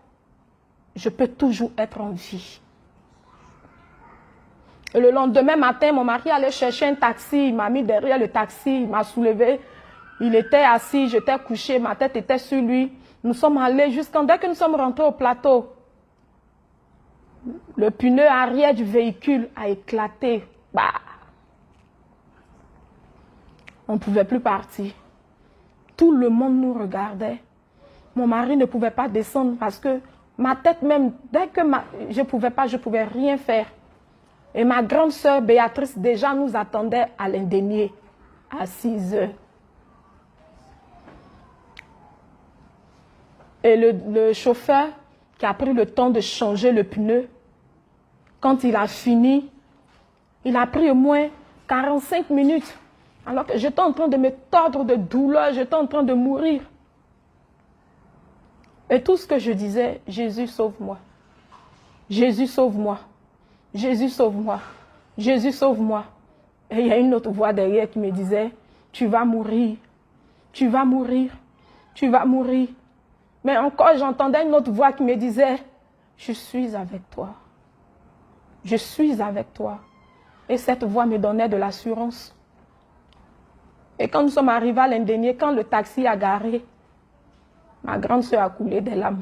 je peux toujours être en vie. Et le lendemain matin, mon mari allait chercher un taxi. Il m'a mis derrière le taxi, il m'a soulevé. Il était assis, j'étais couché, ma tête était sur lui. Nous sommes allés dès que nous sommes rentrés au plateau. Le pneu arrière du véhicule a éclaté. Bah. On ne pouvait plus partir. Tout le monde nous regardait. Mon mari ne pouvait pas descendre parce que ma tête même, dès que je ne pouvais rien faire. Et ma grande sœur Béatrice déjà nous attendait à l'indénié à 6 heures. Et le chauffeur qui a pris le temps de changer le pneu, quand il a fini, il a pris au moins 45 minutes. Alors que j'étais en train de me tordre de douleur, j'étais en train de mourir. Et tout ce que je disais, Jésus sauve-moi. Jésus sauve-moi. Jésus sauve-moi. Jésus sauve-moi. Et il y a une autre voix derrière qui me disait, tu vas mourir. Tu vas mourir. Tu vas mourir. Mais encore, j'entendais une autre voix qui me disait, je suis avec toi. Je suis avec toi. Et cette voix me donnait de l'assurance. Et quand nous sommes arrivés à l'indénié, quand le taxi a garé, ma grande sœur a coulé des larmes.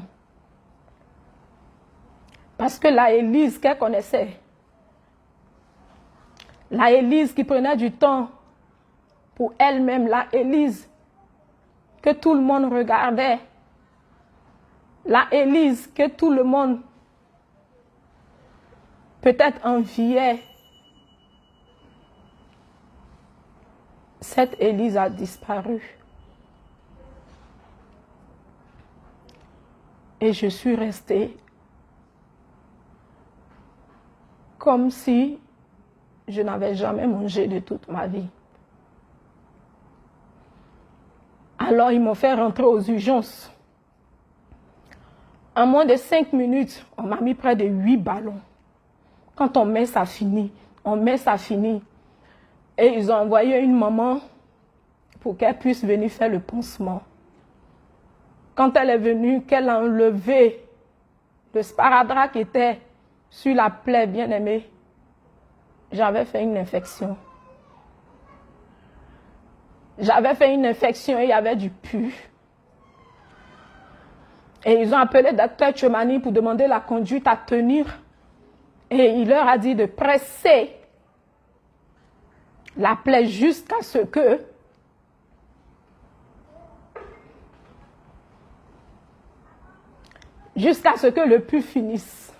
Parce que la Élise qu'elle connaissait, la Élise qui prenait du temps pour elle-même, la Élise que tout le monde regardait, la Élise que tout le monde peut-être enviait, cette Élise a disparu. Et je suis restée comme si je n'avais jamais mangé de toute ma vie. Alors ils m'ont fait rentrer aux urgences. En moins de 5 minutes, on m'a mis près de 8 ballons. Quand on met, ça finit. On met, ça finit. Et ils ont envoyé une maman pour qu'elle puisse venir faire le pansement. Quand elle est venue, qu'elle a enlevé le sparadrap qui était sur la plaie bien-aimée, j'avais fait une infection. J'avais fait une infection et il y avait du pus. Et ils ont appelé le docteur Chumani pour demander la conduite à tenir. Et il leur a dit de presser la plaie jusqu'à ce que jusqu'à ce que le puits finisse.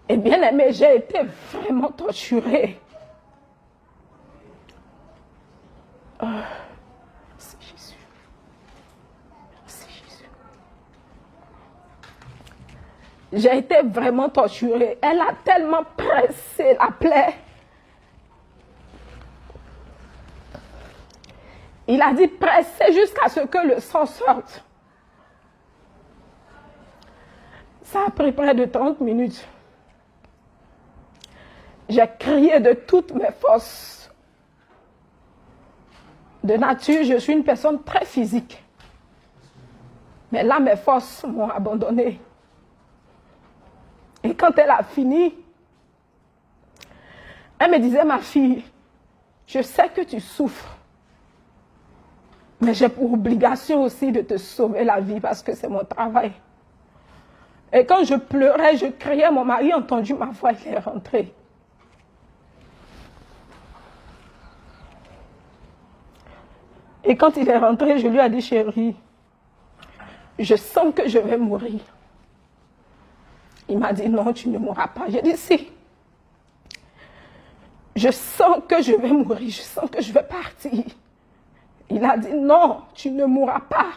Et bien aimé, j'ai été vraiment torturée. Merci Jésus. Merci Jésus. J'ai été vraiment torturée. Elle a tellement pressé la plaie. Il a dit presser jusqu'à ce que le sang sorte. Ça a pris près de 30 minutes. J'ai crié de toutes mes forces. De nature, je suis une personne très physique. Mais là, mes forces m'ont abandonné. Et quand elle a fini, elle me disait, ma fille, je sais que tu souffres. Mais j'ai pour obligation aussi de te sauver la vie parce que c'est mon travail. Et quand je pleurais, je criais, mon mari a entendu ma voix, il est rentré. Et quand il est rentré, je lui ai dit, chérie, je sens que je vais mourir. Il m'a dit, non, tu ne mourras pas. J'ai dit, si. Je sens que je vais mourir, je sens que je vais partir. Il a dit, non, tu ne mourras pas.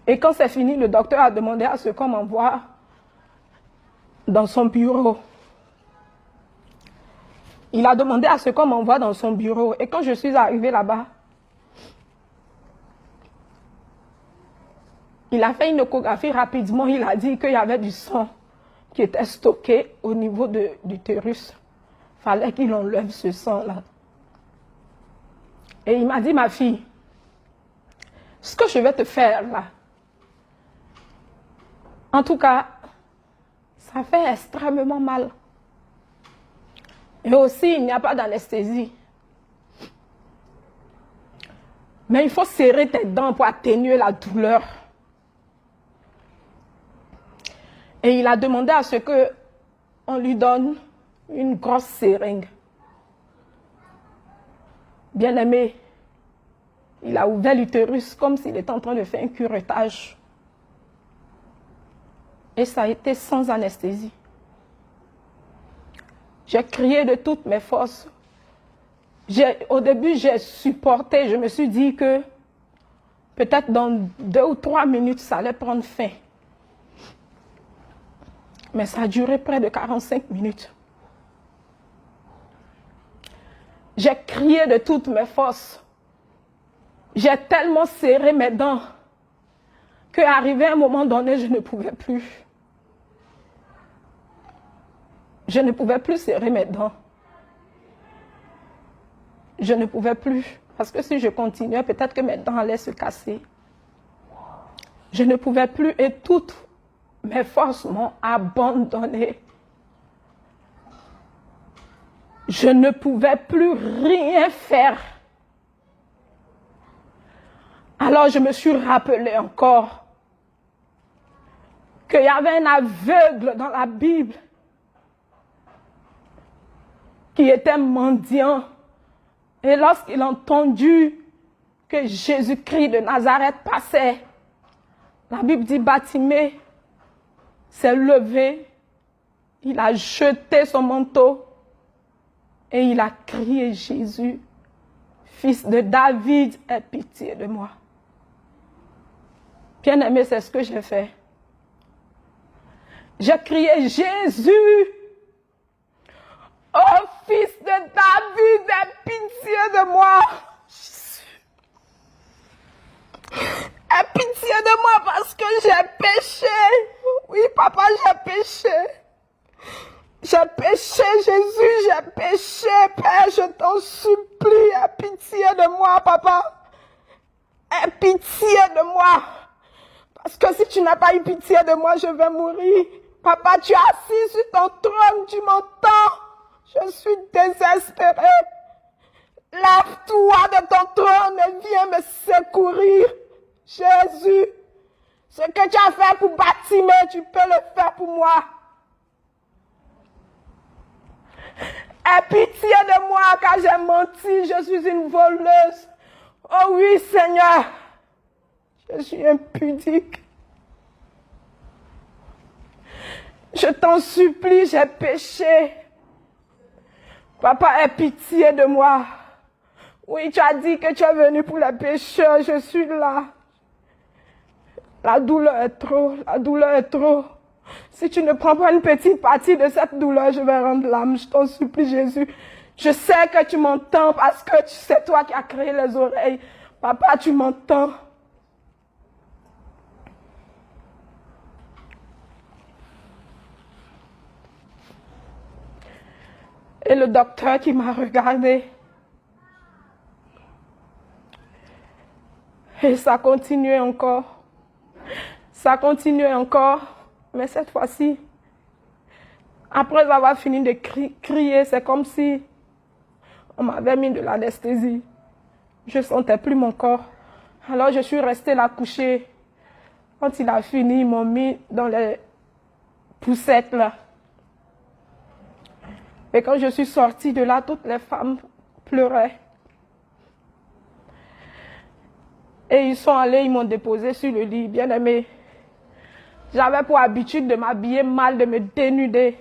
Et quand c'est fini, le docteur a demandé à ce qu'on m'envoie dans son bureau. Il a demandé à ce qu'on m'envoie dans son bureau. Et quand je suis arrivée là-bas, il a fait une échographie rapidement. Il a dit qu'il y avait du sang qui était stocké au niveau de l'utérus. Il fallait qu'il enlève ce sang-là. Et il m'a dit, ma fille, ce que je vais te faire là, en tout cas, ça fait extrêmement mal. Et aussi, il n'y a pas d'anesthésie. Mais il faut serrer tes dents pour atténuer la douleur. Et il a demandé à ce qu'on lui donne une grosse seringue. Bien aimé, il a ouvert l'utérus comme s'il était en train de faire un curettage. Et ça a été sans anesthésie. J'ai crié de toutes mes forces. Au début, j'ai supporté. Je me suis dit que peut-être dans 2 ou 3 minutes, ça allait prendre fin. Mais ça a duré près de 45 minutes. J'ai crié de toutes mes forces. J'ai tellement serré mes dents qu'arrivé à un moment donné, je ne pouvais plus. Je ne pouvais plus serrer mes dents. Je ne pouvais plus. Parce que si je continuais, peut-être que mes dents allaient se casser. Je ne pouvais plus et toutes mes forces m'ont abandonné. Je ne pouvais plus rien faire. Alors je me suis rappelé encore qu'il y avait un aveugle dans la Bible qui était mendiant. Et lorsqu'il a entendu que Jésus-Christ de Nazareth passait, la Bible dit Bartimée s'est levé, il a jeté son manteau et il a crié Jésus, fils de David, aie pitié de moi. Bien-aimé, c'est ce que j'ai fait. J'ai crié Jésus, oh fils de David, aie pitié de moi. Aie pitié de moi parce que j'ai péché. Oui, papa, j'ai péché. J'ai péché, Jésus, j'ai péché. Père, je t'en supplie, aie pitié de moi, papa. Aie pitié de moi. Parce que si tu n'as pas eu pitié de moi, je vais mourir. Papa, tu es assis sur ton trône, tu m'entends. Je suis désespérée. Lève-toi de ton trône et viens me secourir. Jésus, ce que tu as fait pour Bartimée, tu peux le faire pour moi. Aie pitié de moi car j'ai menti, je suis une voleuse. Oh oui, Seigneur, je suis impudique. Je t'en supplie, j'ai péché. Papa, aie pitié de moi. Oui, tu as dit que tu es venu pour les pécheurs, je suis là. La douleur est trop, la douleur est trop. Si tu ne prends pas une petite partie de cette douleur, je vais rendre l'âme. Je t'en supplie, Jésus. Je sais que tu m'entends parce que c'est toi qui as créé les oreilles. Papa, tu m'entends. Et le docteur qui m'a regardé. Et ça continuait encore. Ça continuait encore. Mais cette fois-ci, après avoir fini de crier, c'est comme si on m'avait mis de l'anesthésie. Je ne sentais plus mon corps. Alors je suis restée là couchée. Quand il a fini, ils m'ont mis dans les poussettes là. Et quand je suis sortie de là, toutes les femmes pleuraient. Et ils sont allés, ils m'ont déposé sur le lit. Bien aimé, j'avais pour habitude de m'habiller mal, de me dénuder.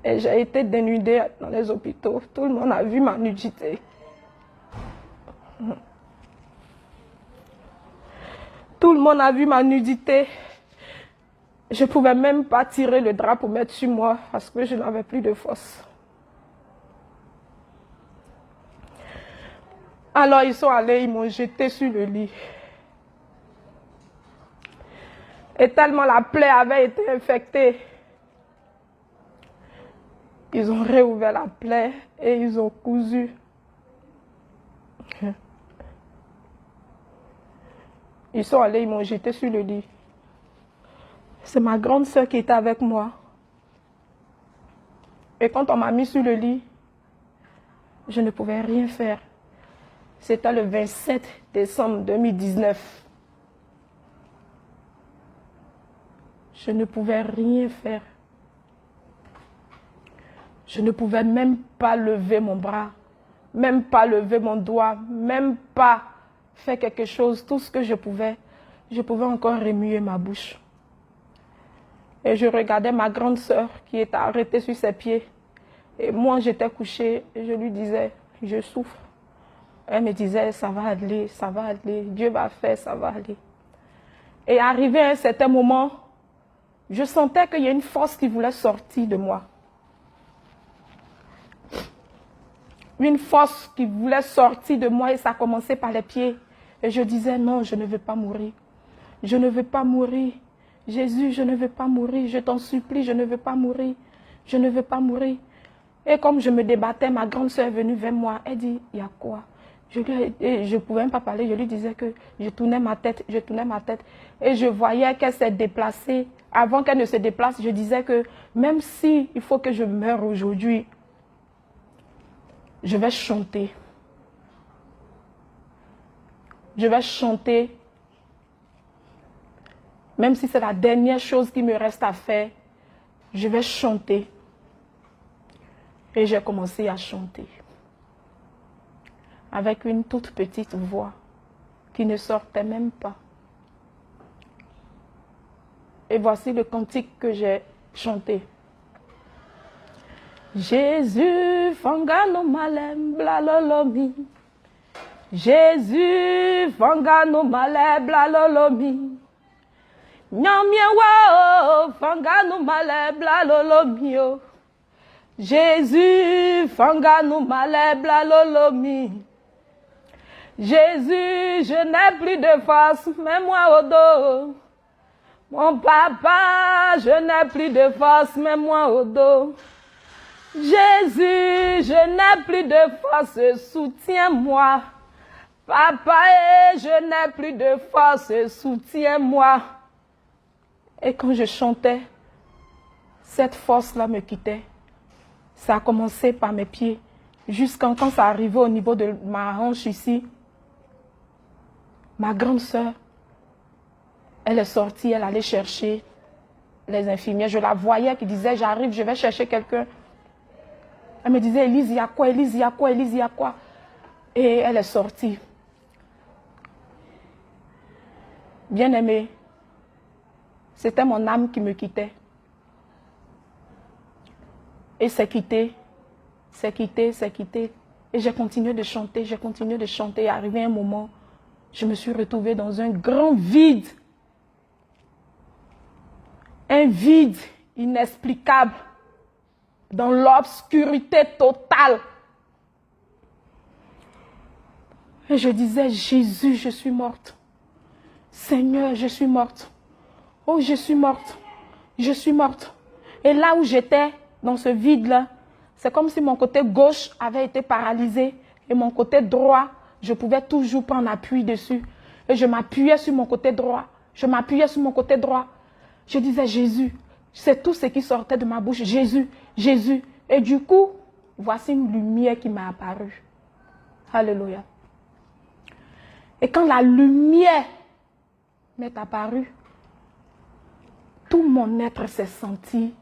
Et j'ai été dénudée dans les hôpitaux. Tout le monde a vu ma nudité. Tout le monde a vu ma nudité. Je ne pouvais même pas tirer le drap pour mettre sur moi parce que je n'avais plus de force. Alors ils sont allés, ils m'ont jeté sur le lit. Et tellement la plaie avait été infectée, ils ont réouvert la plaie et ils ont cousu. Ils sont allés, ils m'ont jeté sur le lit. C'est ma grande sœur qui était avec moi. Et quand on m'a mis sur le lit, je ne pouvais rien faire. C'était le 27 décembre 2019. Je ne pouvais rien faire. Je ne pouvais même pas lever mon bras, même pas lever mon doigt, même pas faire quelque chose. Tout ce que je pouvais encore remuer ma bouche. Et je regardais ma grande sœur qui était arrêtée sur ses pieds. Et moi, j'étais couchée et je lui disais, je souffre. Elle me disait, ça va aller, Dieu va faire, ça va aller. Et arrivé à un certain moment, je sentais qu'il y a une force qui voulait sortir de moi. Une force qui voulait sortir de moi et ça commençait par les pieds. Et je disais, non, je ne veux pas mourir. Je ne veux pas mourir. Jésus, je ne veux pas mourir. Je t'en supplie, je ne veux pas mourir. Je ne veux pas mourir. Et comme je me débattais, ma grande soeur est venue vers moi. Elle dit, il y a quoi? Je ne pouvais même pas parler. Je lui disais que je tournais ma tête. Et je voyais qu'elle s'est déplacée. Avant qu'elle ne se déplace, je disais que même si il faut que je meure aujourd'hui, je vais chanter. Je vais chanter. Même si c'est la dernière chose qui me reste à faire, je vais chanter. Et j'ai commencé à chanter. Avec une toute petite voix qui ne sortait même pas. Et voici le cantique que j'ai chanté. Jésus, fangano malem, blalolomi. Jésus, fangano malem, blalolomi. Nyamye wa, fangano malem, blalolomi. Jésus, fangano malem, blalolomi. Jésus, je n'ai plus de force, mets-moi au dos. Mon papa, je n'ai plus de force, mets-moi au dos. Jésus, je n'ai plus de force, soutiens-moi. Papa, je n'ai plus de force, soutiens-moi. Et quand je chantais, cette force-là me quittait. Ça a commencé par mes pieds, jusqu'à quand ça arrivait au niveau de ma hanche ici. Ma grande sœur, elle est sortie, elle allait chercher les infirmières. Je la voyais qui disait, j'arrive, je vais chercher quelqu'un. Elle me disait, Élise, il y a quoi, Élise, il y a quoi, Élise, il y a quoi? Et elle est sortie. Bien-aimé, c'était mon âme qui me quittait. Et c'est quitté, c'est quitté, c'est quitté. Et j'ai continué de chanter, j'ai continué de chanter. Arrivé un moment, je me suis retrouvée dans un grand vide. Un vide inexplicable. Dans l'obscurité totale. Et je disais, Jésus, je suis morte. Seigneur, je suis morte. Oh, je suis morte. Je suis morte. Et là où j'étais, dans ce vide-là, c'est comme si mon côté gauche avait été paralysé. Et mon côté droit, je pouvais toujours prendre appui dessus. Et je m'appuyais sur mon côté droit. Je m'appuyais sur mon côté droit. Je disais, Jésus. C'est tout ce qui sortait de ma bouche. Jésus, Jésus. Et du coup, voici une lumière qui m'est apparue. Alléluia. Et quand la lumière m'est apparue, tout mon être s'est senti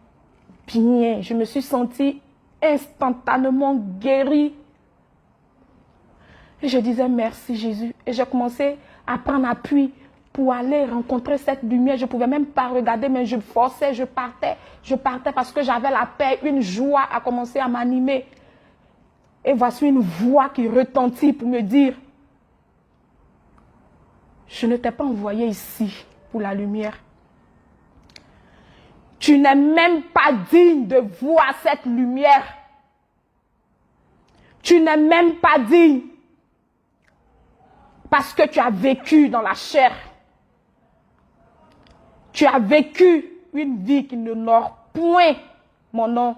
bien. Je me suis sentie instantanément guérie. Et je disais merci Jésus. Et j'ai commencé à prendre appui pour aller rencontrer cette lumière. Je ne pouvais même pas regarder, mais je forçais, je partais parce que j'avais la paix, une joie a commencé à m'animer. Et voici une voix qui retentit pour me dire, je ne t'ai pas envoyé ici pour la lumière. Tu n'es même pas digne de voir cette lumière. Tu n'es même pas digne parce que tu as vécu dans la chair. Tu as vécu une vie qui n'honore point mon nom.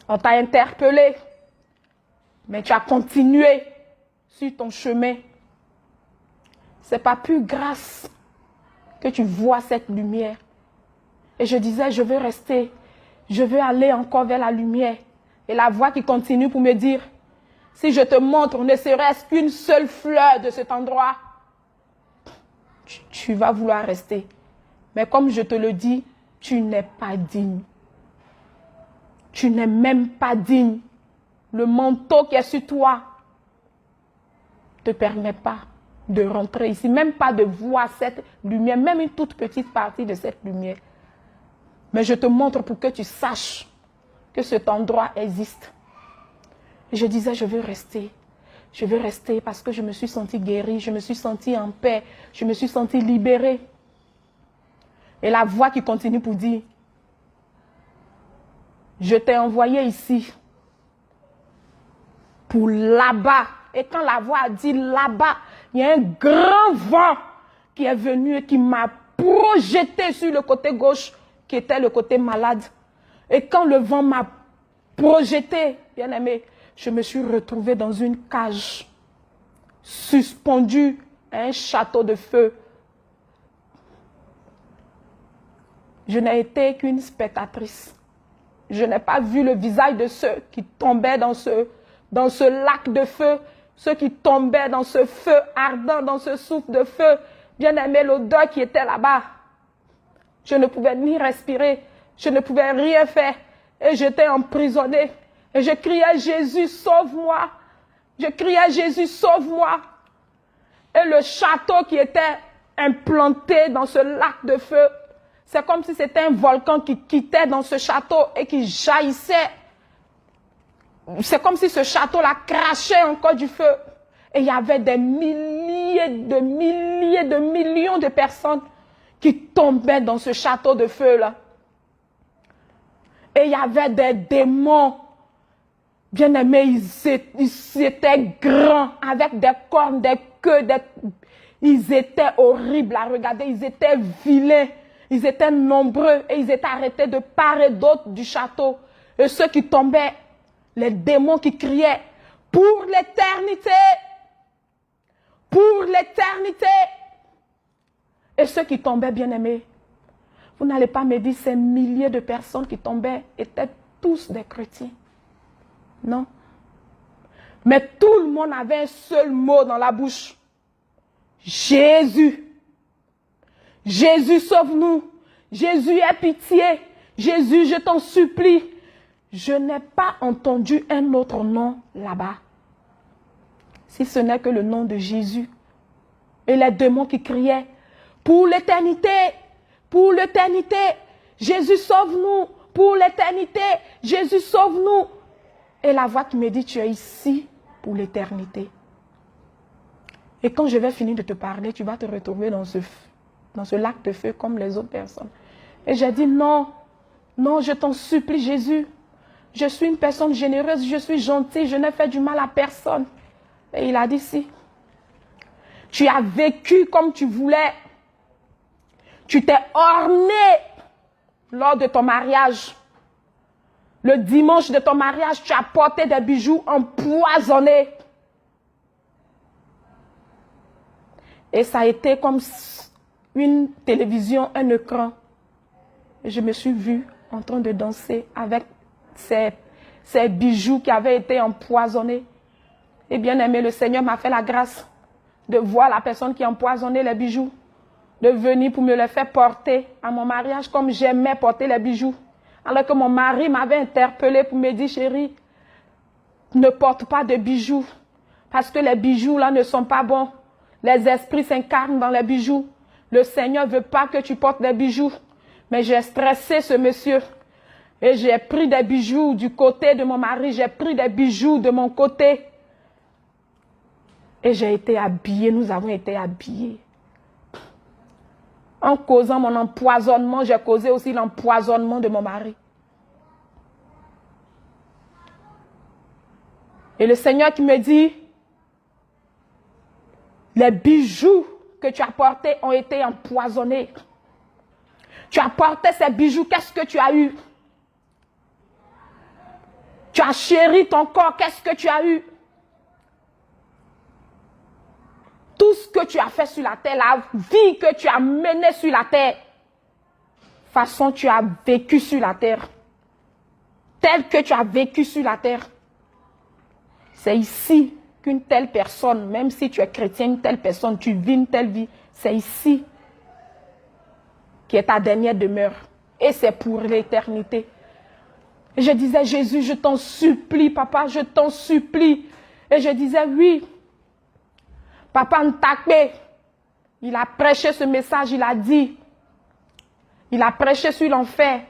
On t'a interpellé, mais tu as continué sur ton chemin. Ce n'est pas plus grâce que tu vois cette lumière. Et je disais, je veux rester, je veux aller encore vers la lumière. Et la voix qui continue pour me dire, si je te montre ne serait-ce qu'une seule fleur de cet endroit, tu vas vouloir rester. Mais comme je te le dis, tu n'es pas digne. Tu n'es même pas digne. Le manteau qui est sur toi ne te permet pas de rentrer ici, même pas de voir cette lumière, même une toute petite partie de cette lumière. Mais je te montre pour que tu saches que cet endroit existe. Et je disais, je veux rester. Je veux rester parce que je me suis sentie guérie, je me suis sentie en paix, je me suis sentie libérée. Et la voix qui continue pour dire, je t'ai envoyé ici pour là-bas. Et quand la voix a dit là-bas, il y a un grand vent qui est venu et qui m'a projeté sur le côté gauche, qui était le côté malade. Et quand le vent m'a projeté, bien aimé, je me suis retrouvée dans une cage, suspendue à un château de feu. Je n'ai été qu'une spectatrice. Je n'ai pas vu le visage de ceux qui tombaient dans ce lac de feu, ceux qui tombaient dans ce feu ardent, dans ce souffle de feu. Bien aimé, l'odeur qui était là-bas. Je ne pouvais ni respirer, je ne pouvais rien faire. Et j'étais emprisonnée. Et je criais, Jésus, sauve-moi. Je criais, Jésus, sauve-moi. Et le château qui était implanté dans ce lac de feu, c'est comme si c'était un volcan qui quittait dans ce château et qui jaillissait. C'est comme si ce château-là crachait encore du feu. Et il y avait des milliers, de millions de personnes qui tombaient dans ce château de feu-là. Et il y avait des démons. Bien aimés, ils étaient grands, avec des cornes, des queues, ils étaient horribles à regarder, ils étaient vilains, ils étaient nombreux et ils étaient arrêtés de part et d'autre du château. Et ceux qui tombaient, les démons qui criaient, pour l'éternité, pour l'éternité. Et ceux qui tombaient, bien aimés, vous n'allez pas me dire ces milliers de personnes qui tombaient étaient tous des chrétiens. Non. Mais tout le monde avait un seul mot dans la bouche. Jésus. Jésus, sauve-nous. Jésus, aie pitié. Jésus, je t'en supplie. Je n'ai pas entendu un autre nom là-bas. si ce n'est que le nom de Jésus. Et les démons qui criaient, pour l'éternité, Jésus sauve-nous, pour l'éternité, Jésus sauve-nous. Et la voix qui me dit, tu es ici pour l'éternité. Et quand je vais finir de te parler, tu vas te retrouver dans ce lac de feu comme les autres personnes. Et j'ai dit, non, non, je t'en supplie Jésus. Je suis une personne généreuse, je suis gentille, je n'ai fait du mal à personne. Et il a dit, si. Tu as vécu comme tu voulais. Tu t'es orné lors de ton mariage. Le dimanche de ton mariage, tu as porté des bijoux empoisonnés. Et ça a été comme une télévision, un écran. Et je me suis vue en train de danser avec ces bijoux qui avaient été empoisonnés. Et bien aimé, le Seigneur m'a fait la grâce de voir la personne qui a empoisonné les bijoux, de venir pour me les faire porter à mon mariage comme j'aimais porter les bijoux. Alors que mon mari m'avait interpellé pour me dire, chérie, ne porte pas de bijoux, parce que les bijoux là ne sont pas bons. Les esprits s'incarnent dans les bijoux. Le Seigneur ne veut pas que tu portes des bijoux. Mais j'ai stressé ce monsieur. Et j'ai pris des bijoux du côté de mon mari, j'ai pris des bijoux de mon côté. Et j'ai été habillée, nous avons été habillés. En causant mon empoisonnement, j'ai causé aussi l'empoisonnement de mon mari. Et le Seigneur qui me dit, les bijoux que tu as portés ont été empoisonnés. Tu as porté ces bijoux, qu'est-ce que tu as eu? Tu as chéri ton corps, qu'est-ce que tu as eu? Tout ce que tu as fait sur la terre, la vie que tu as menée sur la terre, façon tu as vécu sur la terre, tel que tu as vécu sur la terre, c'est ici qu'une telle personne, même si tu es chrétien, une telle personne, tu vis une telle vie, c'est ici qui est ta dernière demeure. Et c'est pour l'éternité. Et je disais, Jésus, je t'en supplie, papa, je t'en supplie. Et je disais, oui. Papa Ntakpe, il a prêché ce message, il a dit. Il a prêché sur l'enfer.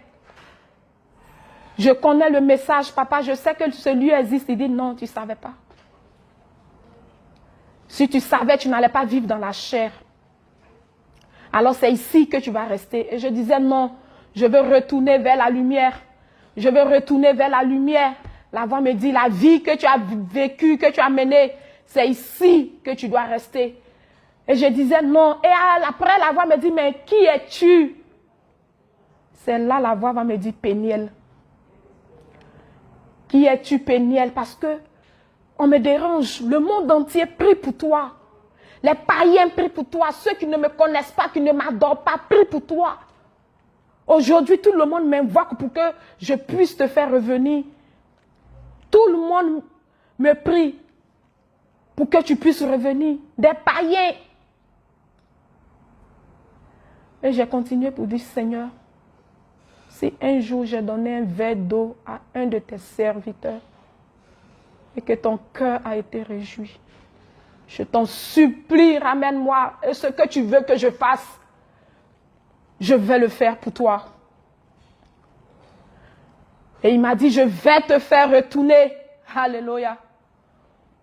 Je connais le message, papa, je sais que ce lieu existe. Il dit, non, tu ne savais pas. Si tu savais, tu n'allais pas vivre dans la chair. Alors c'est ici que tu vas rester. Et je disais, non, je veux retourner vers la lumière. Je veux retourner vers la lumière. La voix me dit, la vie que tu as vécue, que tu as menée, c'est ici que tu dois rester. Et je disais, non. Et après, la voix me dit, mais qui es-tu? C'est là la voix va me dire, Péniel. Qui es-tu, Péniel? Parce que on me dérange. Le monde entier prie pour toi. Les païens prient pour toi. Ceux qui ne me connaissent pas, qui ne m'adorent pas, prient pour toi. Aujourd'hui, tout le monde m'invoque pour que je puisse te faire revenir. Tout le monde me prie pour que tu puisses revenir. Des païens. Et j'ai continué pour dire, Seigneur, si un jour j'ai donné un verre d'eau à un de tes serviteurs et que ton cœur a été réjoui, je t'en supplie, ramène-moi. Et ce que tu veux que je fasse, je vais le faire pour toi. Et il m'a dit, je vais te faire retourner. Alléluia.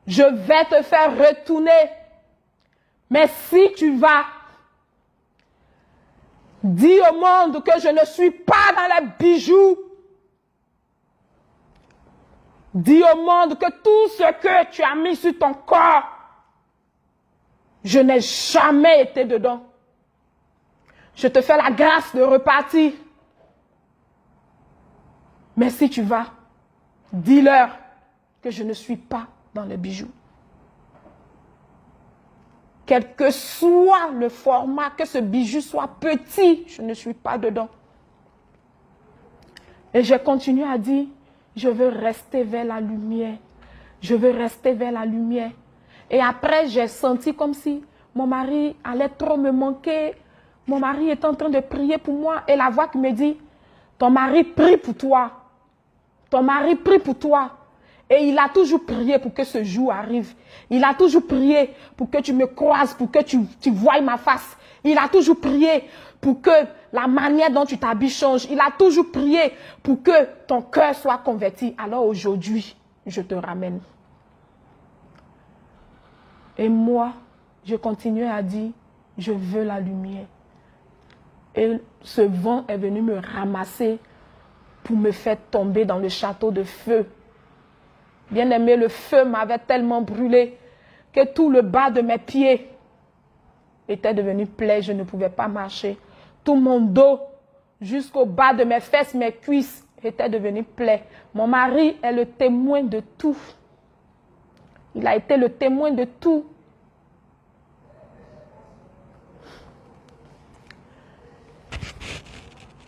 Je vais te faire retourner. Mais si tu vas, dis au monde que je ne suis pas dans les bijoux. Dis au monde que tout ce que tu as mis sur ton corps, je n'ai jamais été dedans. Je te fais la grâce de repartir. Mais si tu vas, dis-leur que je ne suis pas dans les bijoux. Quel que soit le format, que ce bijou soit petit, je ne suis pas dedans. Et j'ai continué à dire, je veux rester vers la lumière. Je veux rester vers la lumière. Et après, j'ai senti comme si mon mari allait trop me manquer. Mon mari est en train de prier pour moi. Et la voix qui me dit, ton mari prie pour toi. Ton mari prie pour toi. Et il a toujours prié pour que ce jour arrive. Il a toujours prié pour que tu me croises, pour que tu voies ma face. Il a toujours prié pour que la manière dont tu t'habilles change. Il a toujours prié pour que ton cœur soit converti. Alors aujourd'hui, je te ramène. Et moi, je continuais à dire, je veux la lumière. Et ce vent est venu me ramasser pour me faire tomber dans le château de feu. Bien-aimé, le feu m'avait tellement brûlé que tout le bas de mes pieds était devenu plaie. Je ne pouvais pas marcher. Tout mon dos, jusqu'au bas de mes fesses, mes cuisses, était devenu plaie. Mon mari est le témoin de tout. Il a été le témoin de tout.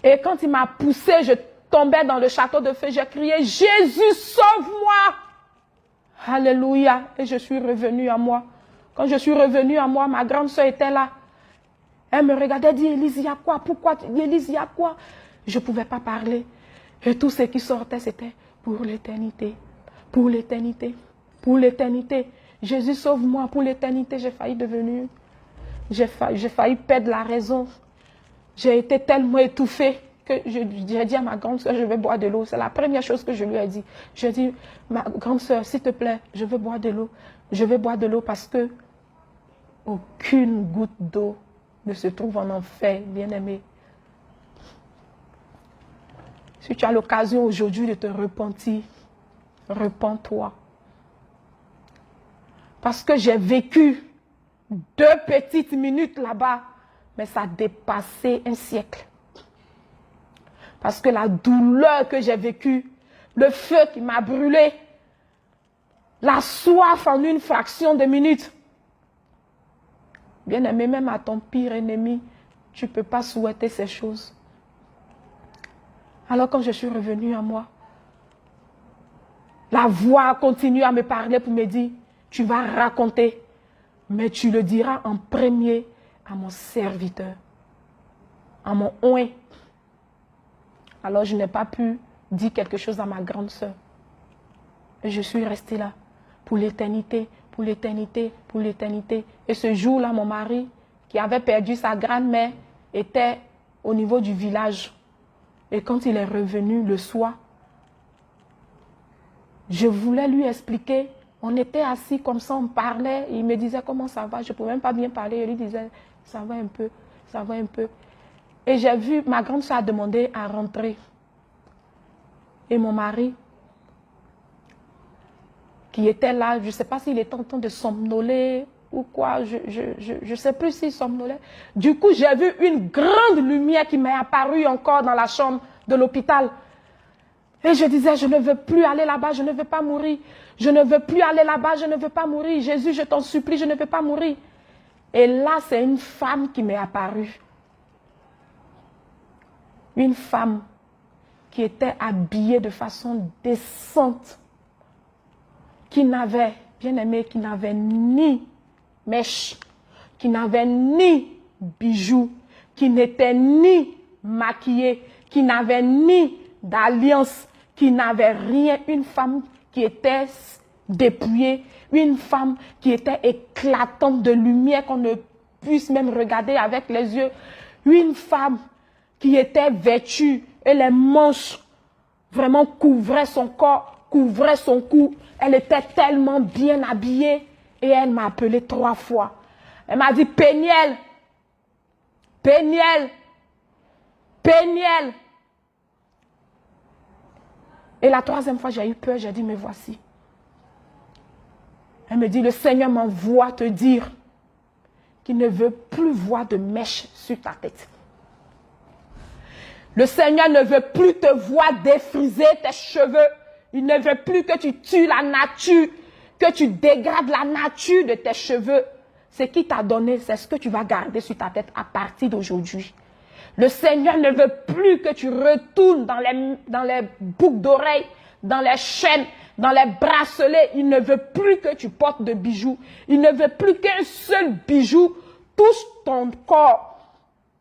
Et quand il m'a poussé, je tombais dans le château de feu. J'ai crié, Jésus, sauve-moi! Alléluia. Et je suis revenue à moi. Quand je suis revenue à moi, ma grande soeur était là. Elle me regardait et dit, Élise, il y a quoi? Pourquoi? Élise, il y a quoi? Je ne pouvais pas parler. Et tout ce qui sortait, c'était pour l'éternité. Pour l'éternité. Pour l'éternité. Jésus, sauve-moi pour l'éternité. J'ai failli devenir. J'ai failli perdre la raison. J'ai été tellement étouffée que j'ai dit à ma grande soeur, je vais boire de l'eau. C'est la première chose que je lui ai dit. Je lui ai dit, ma grande soeur, s'il te plaît, je veux boire de l'eau. Je veux boire de l'eau parce que aucune goutte d'eau ne se trouve en enfer, bien-aimé. Si tu as l'occasion aujourd'hui de te repentir, repens-toi. Parce que j'ai vécu 2 petites minutes là-bas, mais ça a dépassé un siècle. Parce que la douleur que j'ai vécue, le feu qui m'a brûlé, la soif en une fraction de minute. Bien-aimé, même à ton pire ennemi, tu ne peux pas souhaiter ces choses. Alors quand je suis revenue à moi, la voix continue à me parler pour me dire, tu vas raconter, mais tu le diras en premier à mon serviteur, à mon oint. Alors je n'ai pas pu dire quelque chose à ma grande sœur. Et je suis restée là pour l'éternité, pour l'éternité, pour l'éternité. Et ce jour-là, mon mari, qui avait perdu sa grand-mère, était au niveau du village. Et quand il est revenu le soir, je voulais lui expliquer. On était assis comme ça, on parlait. Il me disait comment ça va. Je ne pouvais même pas bien parler. Je lui disais, ça va un peu, ça va un peu. Et j'ai vu, ma grande soeur a demandé à rentrer. Et mon mari, qui était là, je ne sais pas s'il était en train de somnoler ou quoi, je ne sais plus s'il somnolait. Du coup, j'ai vu une grande lumière qui m'est apparue encore dans la chambre de l'hôpital. Et je disais, je ne veux plus aller là-bas, je ne veux pas mourir. Je ne veux plus aller là-bas, je ne veux pas mourir. Jésus, je t'en supplie, je ne veux pas mourir. Et là, c'est une femme qui m'est apparue. Une femme qui était habillée de façon décente, qui n'avait, bien aimé, qui n'avait ni mèche, qui n'avait ni bijoux, qui n'était ni maquillée, qui n'avait ni d'alliance, qui n'avait rien. Une femme qui était dépouillée, une femme qui était éclatante de lumière qu'on ne puisse même regarder avec les yeux. Une femme qui était vêtue et les manches vraiment couvraient son corps, couvraient son cou. Elle était tellement bien habillée et elle m'a appelé 3 fois. Elle m'a dit, Péniel, Péniel, Péniel. Et la 3e fois, j'ai eu peur, j'ai dit, mais voici. Elle me dit, le Seigneur m'envoie te dire qu'il ne veut plus voir de mèche sur ta tête. Le Seigneur ne veut plus te voir défriser tes cheveux. Il ne veut plus que tu tues la nature, que tu dégrades la nature de tes cheveux. Ce qu'il t'a donné, c'est ce que tu vas garder sur ta tête à partir d'aujourd'hui. Le Seigneur ne veut plus que tu retournes dans les boucles d'oreilles, dans les chaînes, dans les bracelets. Il ne veut plus que tu portes de bijoux. Il ne veut plus qu'un seul bijou touche ton corps.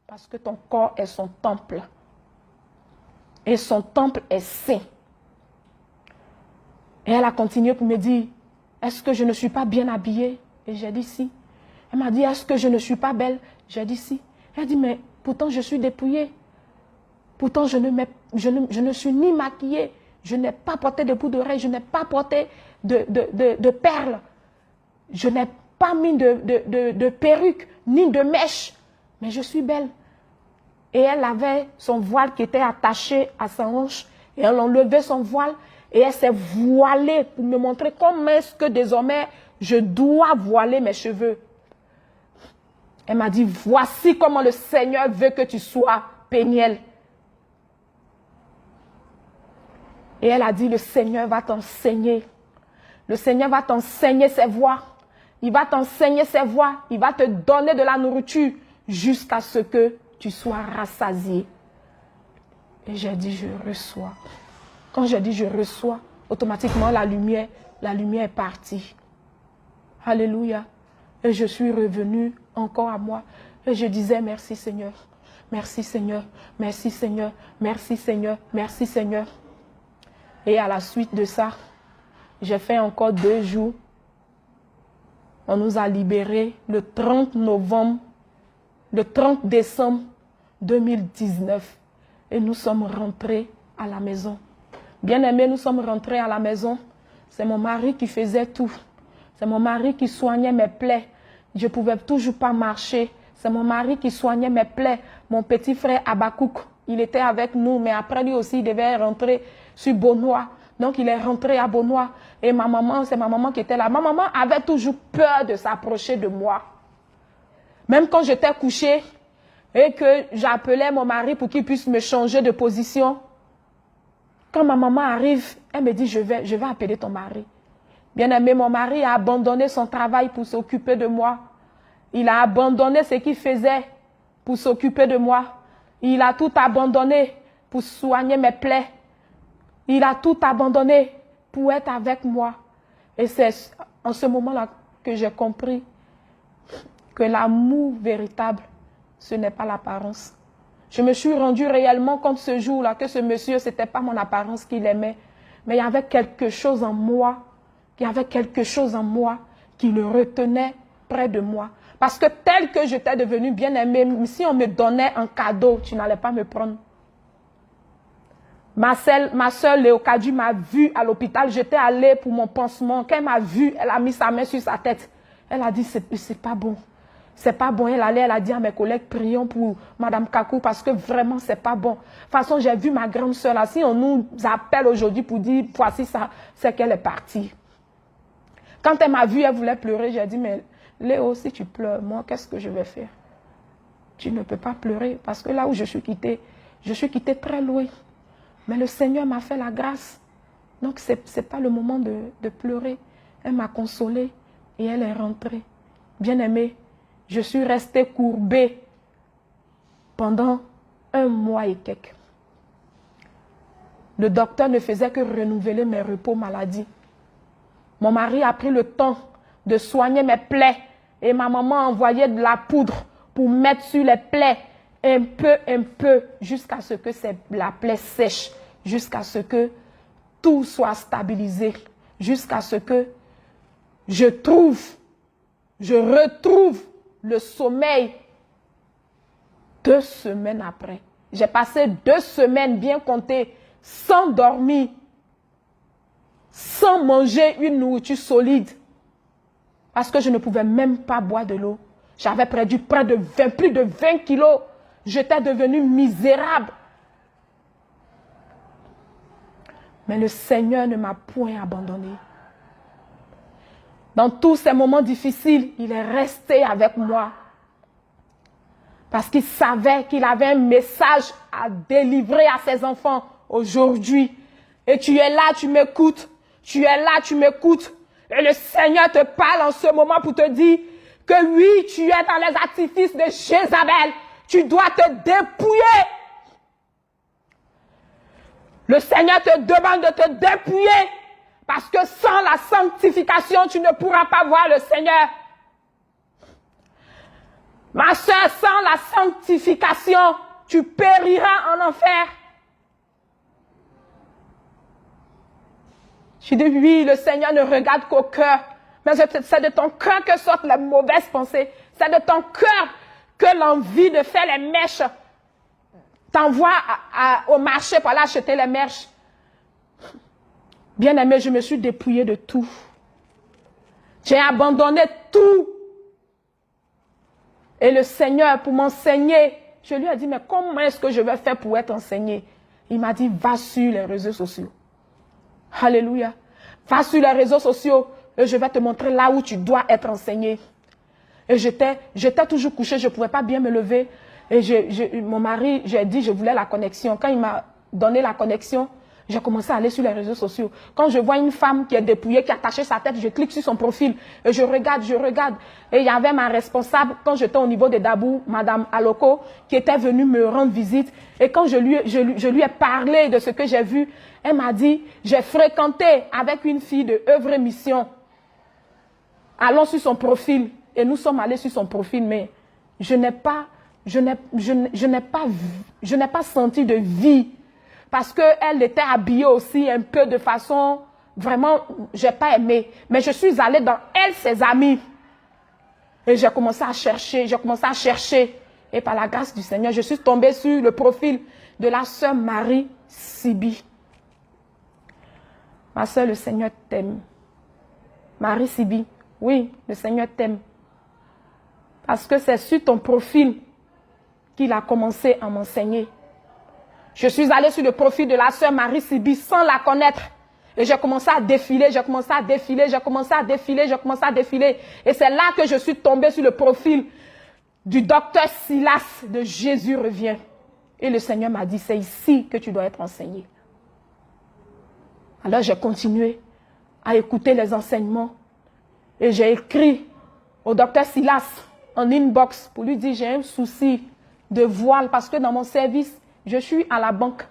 Parce que ton corps est son temple. Et son temple est saint. Et elle a continué pour me dire, est-ce que je ne suis pas bien habillée? Et j'ai dit si. Elle m'a dit, est-ce que je ne suis pas belle? J'ai dit si. Elle a dit, mais pourtant je suis dépouillée. Pourtant je ne suis ni maquillée. Je n'ai pas porté de boucles d'oreilles. Je n'ai pas porté de perles. Je n'ai pas mis de perruque, ni de mèche. Mais je suis belle. Et elle avait son voile qui était attaché à sa hanche. Et elle enlevait son voile. Et elle s'est voilée pour me montrer comment est-ce que désormais je dois voiler mes cheveux. Elle m'a dit, voici comment le Seigneur veut que tu sois, Péniel. Et elle a dit, le Seigneur va t'enseigner. Le Seigneur va t'enseigner ses voies. Il va t'enseigner ses voies. Il va te donner de la nourriture jusqu'à ce que tu sois rassasié. Et j'ai dit, je reçois. Quand j'ai dit, je reçois, automatiquement la lumière est partie. Alléluia. Et je suis revenue encore à moi. Et je disais, merci Seigneur. Merci Seigneur. Merci Seigneur. Merci Seigneur. Merci Seigneur. Et à la suite de ça, j'ai fait encore 2 jours. On nous a libérés le 30 décembre 2019. Et nous sommes rentrés à la maison. Bien-aimés, nous sommes rentrés à la maison. C'est mon mari qui faisait tout. C'est mon mari qui soignait mes plaies. Je ne pouvais toujours pas marcher. C'est mon mari qui soignait mes plaies. Mon petit frère Abakouk, il était avec nous, mais après lui aussi, il devait rentrer sur Beaunois. Donc, il est rentré à Beaunois. Et ma maman, c'est ma maman qui était là. Ma maman avait toujours peur de s'approcher de moi. Même quand j'étais couchée et que j'appelais mon mari pour qu'il puisse me changer de position, quand ma maman arrive, elle me dit, je vais appeler ton mari. Bien-aimé, mon mari a abandonné son travail pour s'occuper de moi. Il a abandonné ce qu'il faisait pour s'occuper de moi. Il a tout abandonné pour soigner mes plaies. Il a tout abandonné pour être avec moi. Et c'est en ce moment-là que j'ai compris que l'amour véritable, ce n'est pas l'apparence. Je me suis rendu réellement compte ce jour-là que ce monsieur, ce n'était pas mon apparence qu'il aimait. Mais il y avait quelque chose en moi. Il y avait quelque chose en moi qui le retenait près de moi. Parce que tel que j'étais devenu bien-aimé, si on me donnait un cadeau, tu n'allais pas me prendre. Ma soeur Léocadie m'a vue à l'hôpital. J'étais allée pour mon pansement. Quand elle m'a vue, elle a mis sa main sur sa tête. Elle a dit, c'est pas bon. C'est pas bon. Elle a dit à mes collègues, prions pour Madame Kakou parce que vraiment, c'est pas bon. De toute façon, j'ai vu ma grande soeur là. Si on nous appelle aujourd'hui pour dire, voici ça, c'est qu'elle est partie. Quand elle m'a vue, elle voulait pleurer. J'ai dit, mais Léo, si tu pleures, moi, qu'est-ce que je vais faire? Tu ne peux pas pleurer parce que là où je suis quittée très loin. Mais le Seigneur m'a fait la grâce. Donc, ce n'est pas le moment de pleurer. Elle m'a consolée et elle est rentrée. Bien-aimée, je suis restée courbée pendant 1 mois et quelques. Le docteur ne faisait que renouveler mes repos maladie. Mon mari a pris le temps de soigner mes plaies et ma maman envoyait de la poudre pour mettre sur les plaies un peu, jusqu'à ce que la plaie sèche, jusqu'à ce que tout soit stabilisé, jusqu'à ce que je retrouve le sommeil 2 semaines après. J'ai passé 2 semaines bien comptées, sans dormir, sans manger une nourriture solide, parce que je ne pouvais même pas boire de l'eau. J'avais perdu plus de 20 kilos. J'étais devenue misérable. Mais le Seigneur ne m'a point abandonné. Dans tous ces moments difficiles, il est resté avec moi. Parce qu'il savait qu'il avait un message à délivrer à ses enfants aujourd'hui. Et tu es là, tu m'écoutes. Tu es là, tu m'écoutes. Et le Seigneur te parle en ce moment pour te dire que oui, tu es dans les artifices de Jézabel. Tu dois te dépouiller. Le Seigneur te demande de te dépouiller. Parce que sans la sanctification, tu ne pourras pas voir le Seigneur. Ma soeur, sans la sanctification, tu périras en enfer. Je dis, oui, le Seigneur ne regarde qu'au cœur. Mais c'est de ton cœur que sortent les mauvaises pensées. C'est de ton cœur que l'envie de faire les mèches t'envoie au marché pour aller acheter les mèches. Bien aimé, je me suis dépouillée de tout. J'ai abandonné tout. Et le Seigneur, pour m'enseigner, je lui ai dit, mais comment est-ce que je vais faire pour être enseigné? Il m'a dit, va sur les réseaux sociaux. Alléluia. Va sur les réseaux sociaux et je vais te montrer là où tu dois être enseigné. Et j'étais toujours couchée, je ne pouvais pas bien me lever. Et mon mari, j'ai dit, je voulais la connexion. Quand il m'a donné la connexion, j'ai commencé à aller sur les réseaux sociaux. Quand je vois une femme qui est dépouillée, qui a attaché sa tête, je clique sur son profil et je regarde. Et il y avait ma responsable, quand j'étais au niveau de Dabou, Madame Aloko, qui était venue me rendre visite. Et quand je lui ai parlé de ce que j'ai vu, elle m'a dit, j'ai fréquenté avec une fille de œuvre et mission. Allons sur son profil. Et nous sommes allés sur son profil, mais je n'ai pas senti de vie. Parce qu'elle était habillée aussi un peu de façon, vraiment, je n'ai pas aimé. Mais je suis allée dans elle, ses amis. Et j'ai commencé à chercher. Et par la grâce du Seigneur, je suis tombée sur le profil de la sœur Marie Sibi. Ma sœur, le Seigneur t'aime. Marie Sibi, oui, le Seigneur t'aime. Parce que c'est sur ton profil qu'il a commencé à m'enseigner. Je suis allée sur le profil de la sœur Marie Sibi sans la connaître. Et j'ai commencé à défiler. Et c'est là que je suis tombée sur le profil du docteur Silas de Jésus revient. Et le Seigneur m'a dit, c'est ici que tu dois être enseigné. Alors j'ai continué à écouter les enseignements. Et j'ai écrit au docteur Silas en inbox pour lui dire, j'ai un souci de voile parce que dans mon service, je suis à la banque.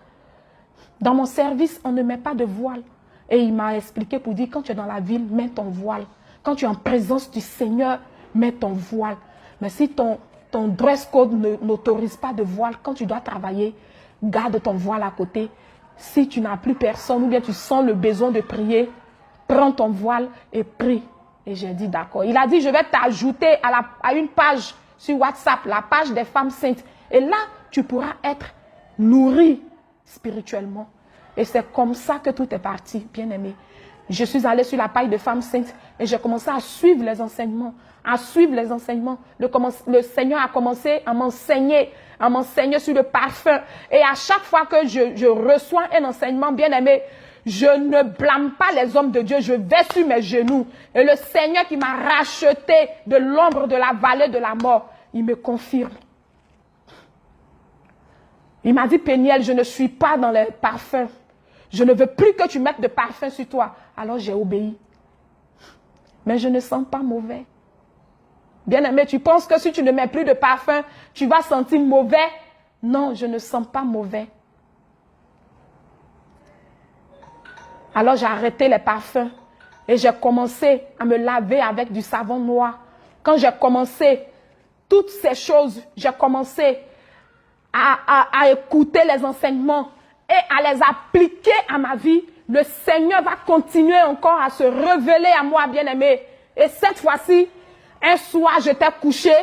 Dans mon service, on ne met pas de voile. Et il m'a expliqué pour dire, quand tu es dans la ville, mets ton voile. Quand tu es en présence du Seigneur, mets ton voile. Mais si ton dress code n'autorise pas de voile, quand tu dois travailler, garde ton voile à côté. Si tu n'as plus personne ou bien tu sens le besoin de prier, prends ton voile et prie. Et j'ai dit d'accord. Il a dit, je vais t'ajouter à une page sur WhatsApp, la page des femmes saintes. Et là, tu pourras être nourri spirituellement. Et c'est comme ça que tout est parti, bien aimé. Je suis allée sur la page de femmes saintes et j'ai commencé à suivre les enseignements. Le Seigneur a commencé à m'enseigner sur le parfum. Et à chaque fois que je reçois un enseignement, bien aimé, je ne blâme pas les hommes de Dieu, je vais sur mes genoux. Et le Seigneur qui m'a racheté de l'ombre de la vallée de la mort, il me confirme. Il m'a dit, Péniel, je ne suis pas dans les parfums. Je ne veux plus que tu mettes de parfum sur toi. Alors j'ai obéi. Mais je ne sens pas mauvais. Bien-aimé, tu penses que si tu ne mets plus de parfum, tu vas sentir mauvais? Non, je ne sens pas mauvais. Alors j'ai arrêté les parfums et j'ai commencé à me laver avec du savon noir. Quand j'ai commencé toutes ces choses, j'ai commencé à écouter les enseignements et à les appliquer à ma vie. Le Seigneur va continuer encore à se révéler à moi, bien-aimé. Et cette fois-ci, un soir, j'étais couché,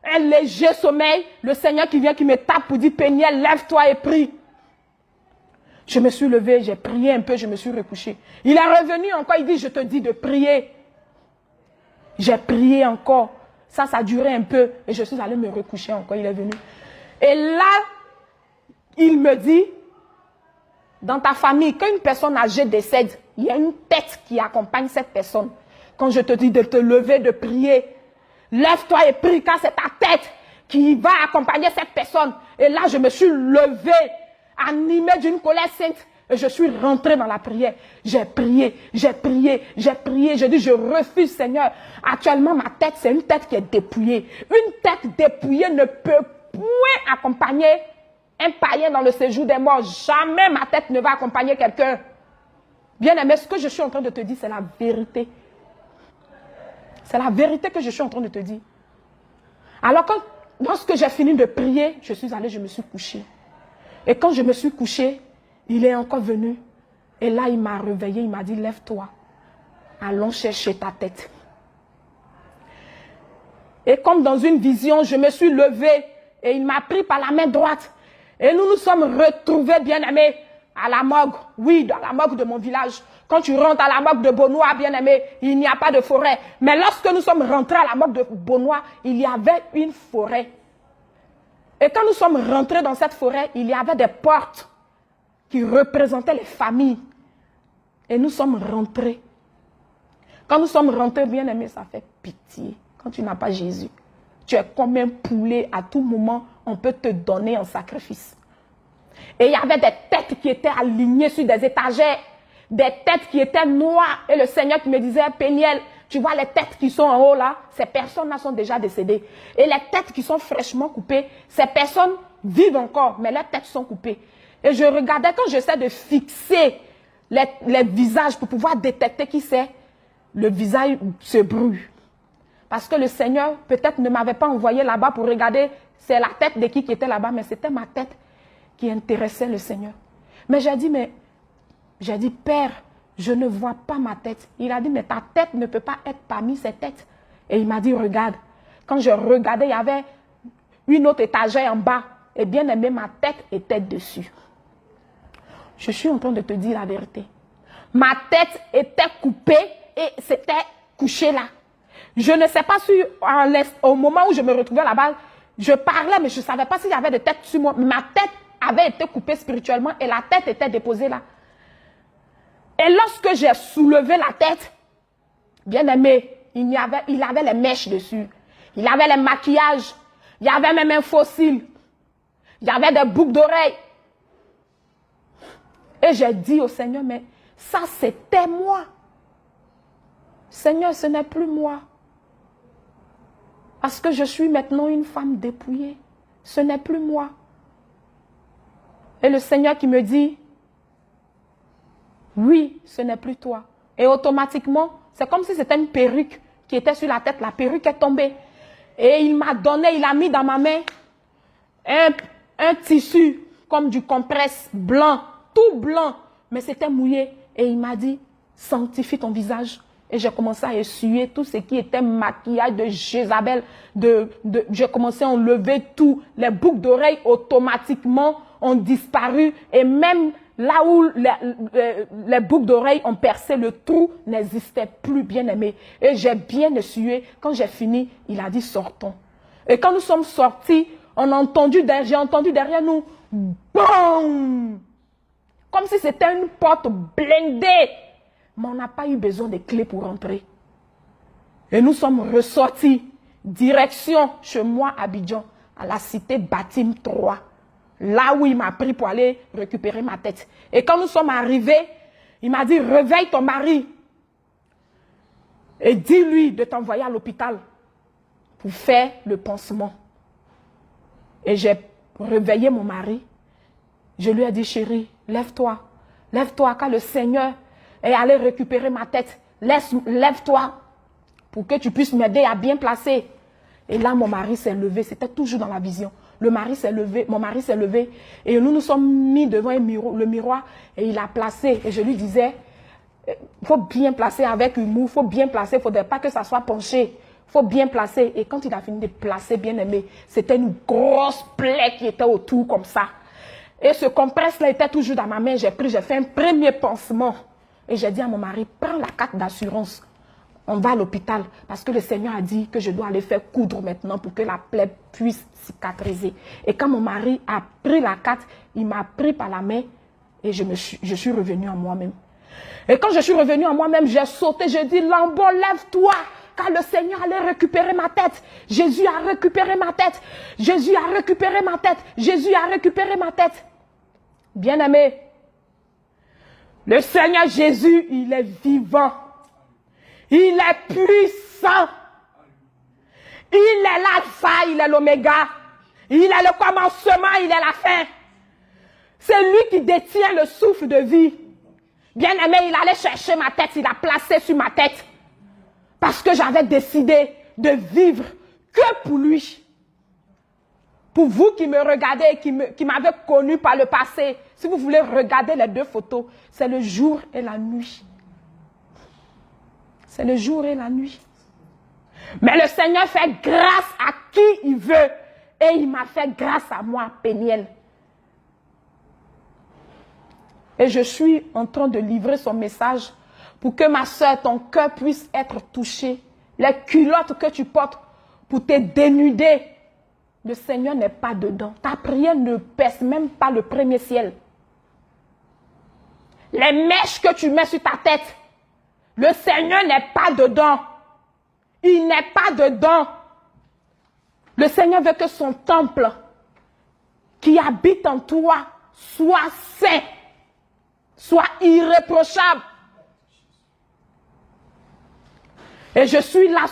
un léger sommeil, le Seigneur qui vient, qui me tape pour dire, Péniel, lève-toi et prie. Je me suis levée, j'ai prié un peu, je me suis recouchée. Il est revenu encore, il dit, je te dis de prier. J'ai prié encore. Ça a duré un peu et je suis allée me recoucher encore, il est venu. Et là, il me dit, dans ta famille, quand une personne âgée décède, il y a une tête qui accompagne cette personne. Quand je te dis de te lever, de prier, lève-toi et prie, car c'est ta tête qui va accompagner cette personne. Et là, je me suis levée, animée d'une colère sainte, et je suis rentrée dans la prière. J'ai prié. Je dis, je refuse, Seigneur. Actuellement, ma tête, c'est une tête qui est dépouillée. Une tête dépouillée ne peut point accompagner un païen dans le séjour des morts. Jamais ma tête ne va accompagner quelqu'un. Bien aimé, ce que je suis en train de te dire, c'est la vérité. C'est la vérité que je suis en train de te dire. Alors, lorsque j'ai fini de prier, je suis allée, je me suis couchée. Et quand je me suis couchée, il est encore venu Et là, il m'a réveillé, il m'a dit, lève-toi. Allons chercher ta tête. Et comme dans une vision, je me suis levée et il m'a pris par la main droite. Et nous nous sommes retrouvés, bien-aimés, à la morgue. Oui, dans la morgue de mon village. Quand tu rentres à la morgue de Beaunois, bien-aimé, il n'y a pas de forêt. Mais lorsque nous sommes rentrés à la morgue de Beaunois, il y avait une forêt. Et quand nous sommes rentrés dans cette forêt, il y avait des portes qui représentaient les familles. Et nous sommes rentrés. Quand nous sommes rentrés, bien-aimés, ça fait pitié. Quand tu n'as pas Jésus, tu es comme un poulet. À tout moment, on peut te donner en sacrifice. Et il y avait des têtes qui étaient alignées sur des étagères. Des têtes qui étaient noires. Et le Seigneur qui me disait, Péniel, tu vois les têtes qui sont en haut là, ces personnes-là sont déjà décédées. Et les têtes qui sont fraîchement coupées, ces personnes vivent encore, mais leurs têtes sont coupées. Et je regardais quand j'essaie de fixer les visages pour pouvoir détecter qui c'est, le visage se brûle. Parce que le Seigneur peut-être ne m'avait pas envoyé là-bas pour regarder c'est la tête de qui était là-bas, mais c'était ma tête qui intéressait le Seigneur. Mais j'ai dit, Père, je ne vois pas ma tête. Il a dit, mais ta tête ne peut pas être parmi ces têtes. Et il m'a dit, regarde. Quand je regardais, il y avait une autre étagère en bas. Et bien aimé, ma tête était dessus. Je suis en train de te dire la vérité. Ma tête était coupée et c'était couché là. Je ne sais pas si au moment où je me retrouvais là-bas, je parlais, mais je ne savais pas s'il y avait des têtes sur moi. Ma tête avait été coupée spirituellement et la tête était déposée là. Et lorsque j'ai soulevé la tête, bien aimé, il avait les mèches dessus. Il avait les maquillages. Il y avait même un fossile. Il y avait des boucles d'oreilles. Et j'ai dit au Seigneur, mais ça c'était moi. Seigneur, ce n'est plus moi. Parce que je suis maintenant une femme dépouillée. Ce n'est plus moi. Et le Seigneur qui me dit, oui, ce n'est plus toi. Et automatiquement, c'est comme si c'était une perruque qui était sur la tête. La perruque est tombée. Et il m'a donné, il a mis dans ma main un tissu comme du compresse blanc, tout blanc. Mais c'était mouillé. Et il m'a dit, sanctifie ton visage. Et j'ai commencé à essuyer tout ce qui était maquillage de Jézabel. J'ai commencé à enlever tout. Les boucles d'oreilles automatiquement ont disparu. Et même là où les boucles d'oreilles ont percé, le trou n'existait plus, bien aimé. Et j'ai bien essuyé. Quand j'ai fini, il a dit sortons. Et quand nous sommes sortis, j'ai entendu derrière nous, BOUM! Comme si c'était une porte blindée. Mais on n'a pas eu besoin de clés pour rentrer. Et nous sommes ressortis, direction chez moi, Abidjan, à la cité Batim 3. Là où il m'a pris pour aller récupérer ma tête. Et quand nous sommes arrivés, il m'a dit, réveille ton mari. Et dis-lui de t'envoyer à l'hôpital pour faire le pansement. Et j'ai réveillé mon mari. Je lui ai dit, chérie, lève-toi. Lève-toi, car le Seigneur est allé récupérer ma tête. Lève-toi pour que tu puisses m'aider à bien placer. Et là, mon mari s'est levé. C'était toujours dans la vision. Mon mari s'est levé et nous nous sommes mis devant le miroir et il a placé. Et je lui disais, il faut bien placer avec humour, il faut bien placer, il ne faudrait pas que ça soit penché. Il faut bien placer. Et quand il a fini de placer, bien aimé, c'était une grosse plaie qui était autour comme ça. Et ce compresse-là était toujours dans ma main. J'ai fait un premier pansement. Et j'ai dit à mon mari, prends la carte d'assurance. On va à l'hôpital parce que le Seigneur a dit que je dois aller faire coudre maintenant pour que la plaie puisse cicatriser. Et quand mon mari a pris la carte, il m'a pris par la main et je suis revenue en moi-même. Et quand je suis revenue en moi-même, j'ai sauté, j'ai dit, Lambo, lève-toi, car le Seigneur allait récupérer ma tête. Jésus a récupéré ma tête. Jésus a récupéré ma tête. Jésus a récupéré ma tête. Bien-aimé, le Seigneur Jésus, il est vivant. Il est puissant. Il est l'alpha, il est l'oméga. Il est le commencement, il est la fin. C'est lui qui détient le souffle de vie. Bien aimé, il allait chercher ma tête, il a placé sur ma tête. Parce que j'avais décidé de vivre que pour lui. Pour vous qui me regardez, qui m'avez connu par le passé, si vous voulez regarder les 2 photos, c'est le jour et la nuit. C'est le jour et la nuit. Mais le Seigneur fait grâce à qui il veut. Et il m'a fait grâce à moi, Péniel. Et je suis en train de livrer son message pour que ma soeur, ton cœur puisse être touché. Les culottes que tu portes pour te dénuder, le Seigneur n'est pas dedans. Ta prière ne pèse même pas le premier ciel. Les mèches que tu mets sur ta tête, le Seigneur n'est pas dedans. Il n'est pas dedans. Le Seigneur veut que son temple qui habite en toi soit saint, soit irréprochable. Et je suis là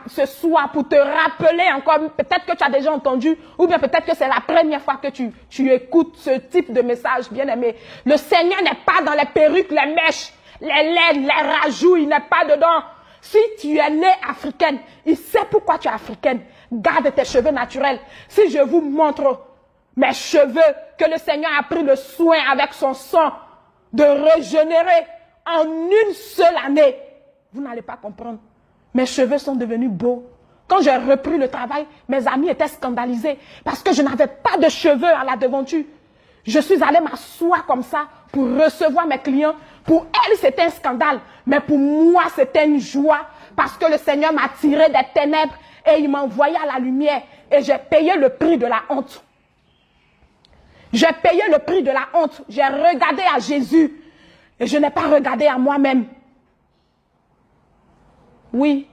ce soir pour te rappeler encore, peut-être que tu as déjà entendu, ou bien peut-être que c'est la première fois que tu écoutes ce type de message, bien-aimé. Le Seigneur n'est pas dans les perruques, les mèches, les laines, les rajouts, il n'est pas dedans. Si tu es née africaine, il sait pourquoi tu es africaine. Garde tes cheveux naturels. Si je vous montre mes cheveux, que le Seigneur a pris le soin avec son sang de régénérer en une seule année, vous n'allez pas comprendre. Mes cheveux sont devenus beaux. Quand j'ai repris le travail, mes amis étaient scandalisés parce que je n'avais pas de cheveux à la devanture. Je suis allée m'asseoir comme ça pour recevoir mes clients. Pour elle, c'était un scandale. Mais pour moi, c'était une joie parce que le Seigneur m'a tiré des ténèbres et il m'a envoyé à la lumière. Et j'ai payé le prix de la honte. J'ai payé le prix de la honte. J'ai regardé à Jésus et je n'ai pas regardé à moi-même. Oui,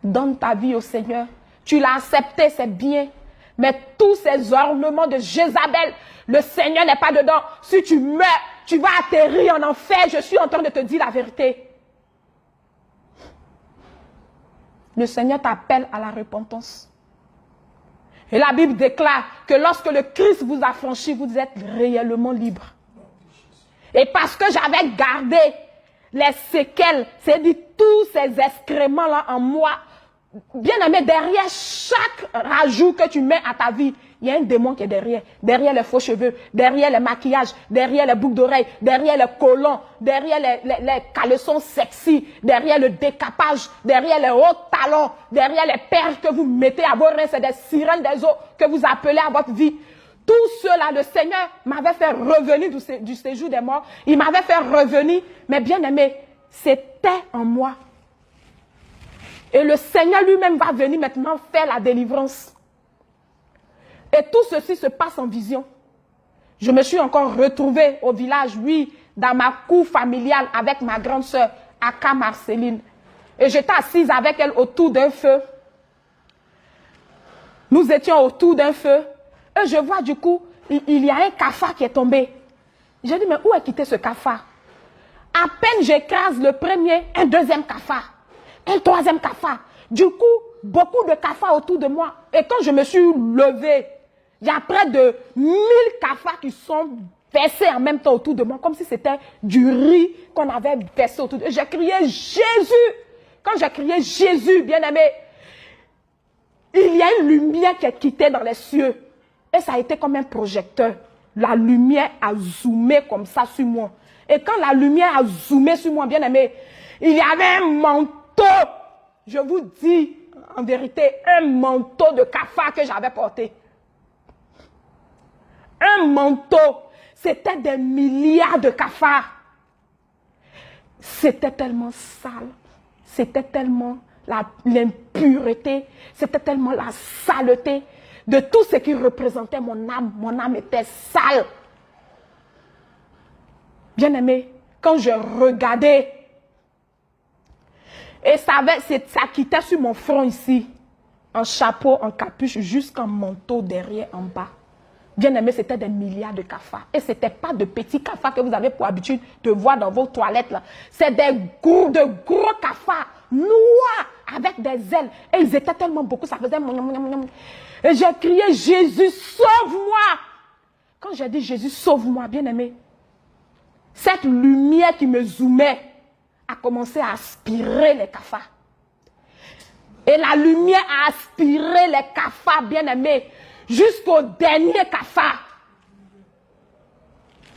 donne ta vie au Seigneur. Tu l'as accepté, c'est bien. Mais tous ces ornements de Jézabel, le Seigneur n'est pas dedans. Si tu meurs, tu vas atterrir en enfer. Je suis en train de te dire la vérité. Le Seigneur t'appelle à la repentance. Et la Bible déclare que lorsque le Christ vous a franchi, vous êtes réellement libre. Et parce que j'avais gardé les séquelles, c'est-à-dire tous ces excréments-là en moi, bien aimé, derrière chaque rajout que tu mets à ta vie, il y a un démon qui est derrière. Derrière les faux cheveux, derrière les maquillages, derrière les boucles d'oreilles, derrière les collants, derrière les caleçons sexy, derrière le décapage, derrière les hauts talons, derrière les perles que vous mettez à vos reins, c'est des sirènes des eaux que vous appelez à votre vie. Tout cela, le Seigneur m'avait fait revenir du séjour des morts. Il m'avait fait revenir, mais bien aimé, c'était en moi. Et le Seigneur lui-même va venir maintenant faire la délivrance. Et tout ceci se passe en vision. Je me suis encore retrouvée au village, oui, dans ma cour familiale avec ma grande sœur, Aka Marceline. Et j'étais assise avec elle autour d'un feu. Nous étions autour d'un feu. Et je vois du coup, il y a un cafard qui est tombé. J'ai dit, mais où est quitté ce cafard? À peine j'écrase le premier, un deuxième cafard, un troisième cafard. Du coup, beaucoup de cafards autour de moi. Et quand je me suis levée, il y a près de 1000 cafards qui sont versés en même temps autour de moi, comme si c'était du riz qu'on avait versé autour de moi. J'ai crié Jésus. Quand j'ai crié Jésus, bien aimé, il y a une lumière qui est quittée dans les cieux. Et ça a été comme un projecteur. La lumière a zoomé comme ça sur moi. Et quand la lumière a zoomé sur moi, bien aimé, il y avait un manteau. Je vous dis, en vérité, un manteau de cafard que j'avais porté. Un manteau. C'était des milliards de cafards. C'était tellement sale. C'était tellement l'impureté. C'était tellement la saleté. De tout ce qui représentait mon âme était sale. Bien aimé, quand je regardais, et ça quittait sur mon front ici, en chapeau, en capuche, jusqu'en manteau derrière, en bas. Bien aimé, c'était des milliards de cafards. Et ce n'était pas de petits cafards que vous avez pour habitude de voir dans vos toilettes là. C'est de gros cafards, noirs, avec des ailes. Et ils étaient tellement beaucoup, ça faisait... Et j'ai crié, Jésus, sauve-moi. Quand j'ai dit, Jésus, sauve-moi, bien aimé, cette lumière qui me zoomait a commencé à aspirer les cafards. Et la lumière a aspiré les cafards, bien-aimés, jusqu'au dernier cafard.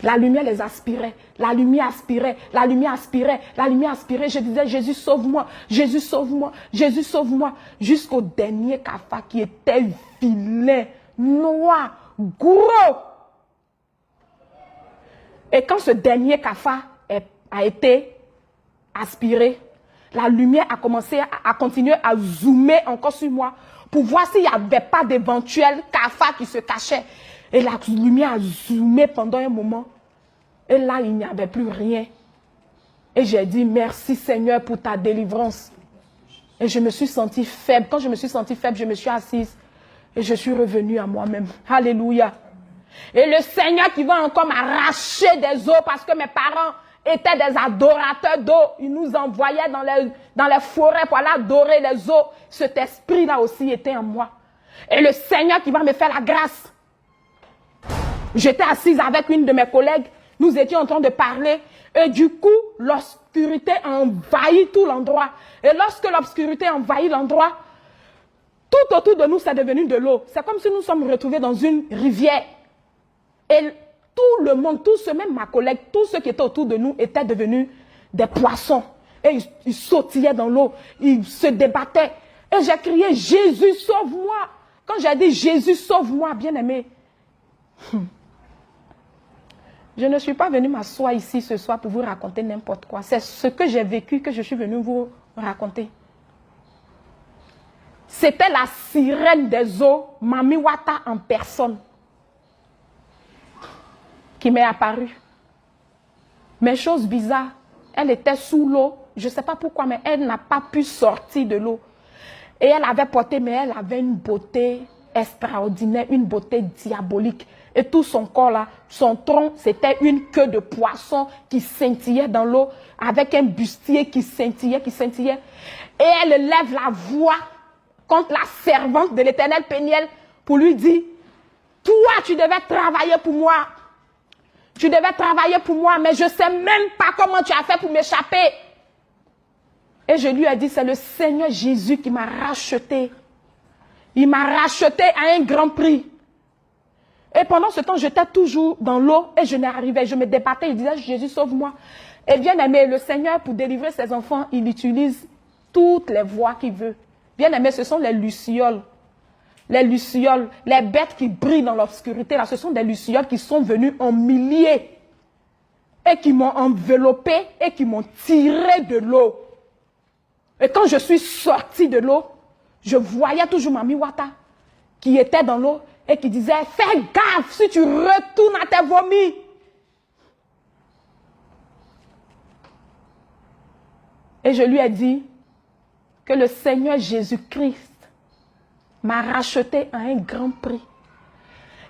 La lumière les aspirait, la lumière aspirait, la lumière aspirait, la lumière aspirait. Je disais, Jésus sauve-moi, Jésus sauve-moi, Jésus sauve-moi. Jusqu'au dernier cafard qui était vilain, noir, gros. Et quand ce dernier cafard a été aspiré, la lumière a commencé à continuer à zoomer encore sur moi pour voir s'il n'y avait pas d'éventuels cafards qui se cachaient. Et la lumière a zoomé pendant un moment. Et là, il n'y avait plus rien. Et j'ai dit, merci Seigneur pour ta délivrance. Et je me suis sentie faible. Quand je me suis sentie faible, je me suis assise. Et je suis revenue à moi-même. Alléluia. Et le Seigneur qui va encore m'arracher des os parce que mes parents étaient des adorateurs d'eau. Ils nous envoyaient dans les forêts pour aller adorer les eaux. Cet esprit-là aussi était en moi. Et le Seigneur qui va me faire la grâce. J'étais assise avec une de mes collègues. Nous étions en train de parler. Et du coup, l'obscurité a envahi tout l'endroit. Et lorsque l'obscurité a envahi l'endroit, tout autour de nous, c'est devenu de l'eau. C'est comme si nous sommes retrouvés dans une rivière. Et tout le monde, tous ceux, même ma collègue, tous ceux qui étaient autour de nous étaient devenus des poissons. Et ils sautillaient dans l'eau. Ils se débattaient. Et j'ai crié, Jésus, sauve-moi. Quand j'ai dit, Jésus, sauve-moi, bien-aimé. Je ne suis pas venue m'asseoir ici ce soir pour vous raconter n'importe quoi. C'est ce que j'ai vécu que je suis venue vous raconter. C'était la sirène des eaux, Mami Wata en personne, qui m'est apparue. Mais chose bizarre, elle était sous l'eau. Je ne sais pas pourquoi, mais elle n'a pas pu sortir de l'eau. Et elle avait porté, mais elle avait une beauté extraordinaire, une beauté diabolique. Et tout son corps là, son tronc, c'était une queue de poisson qui scintillait dans l'eau, avec un bustier qui scintillait, qui scintillait. Et elle lève la voix contre la servante de l'Éternel Péniel pour lui dire, toi, tu devais travailler pour moi. Tu devais travailler pour moi, mais je ne sais même pas comment tu as fait pour m'échapper. Et je lui ai dit, c'est le Seigneur Jésus qui m'a racheté. Il m'a racheté à un grand prix. Et pendant ce temps, j'étais toujours dans l'eau et je n'arrivais, je me débattais, il disait, Jésus, sauve-moi. Et bien aimé, le Seigneur, pour délivrer ses enfants, il utilise toutes les voies qu'il veut. Bien aimé, ce sont les lucioles. Les lucioles, les bêtes qui brillent dans l'obscurité, là, ce sont des lucioles qui sont venues en milliers et qui m'ont enveloppé et qui m'ont tiré de l'eau. Et quand je suis sortie de l'eau, je voyais toujours Mami Wata qui était dans l'eau et qui disait, fais gaffe si tu retournes à tes vomis. Et je lui ai dit que le Seigneur Jésus-Christ m'a racheté à un grand prix.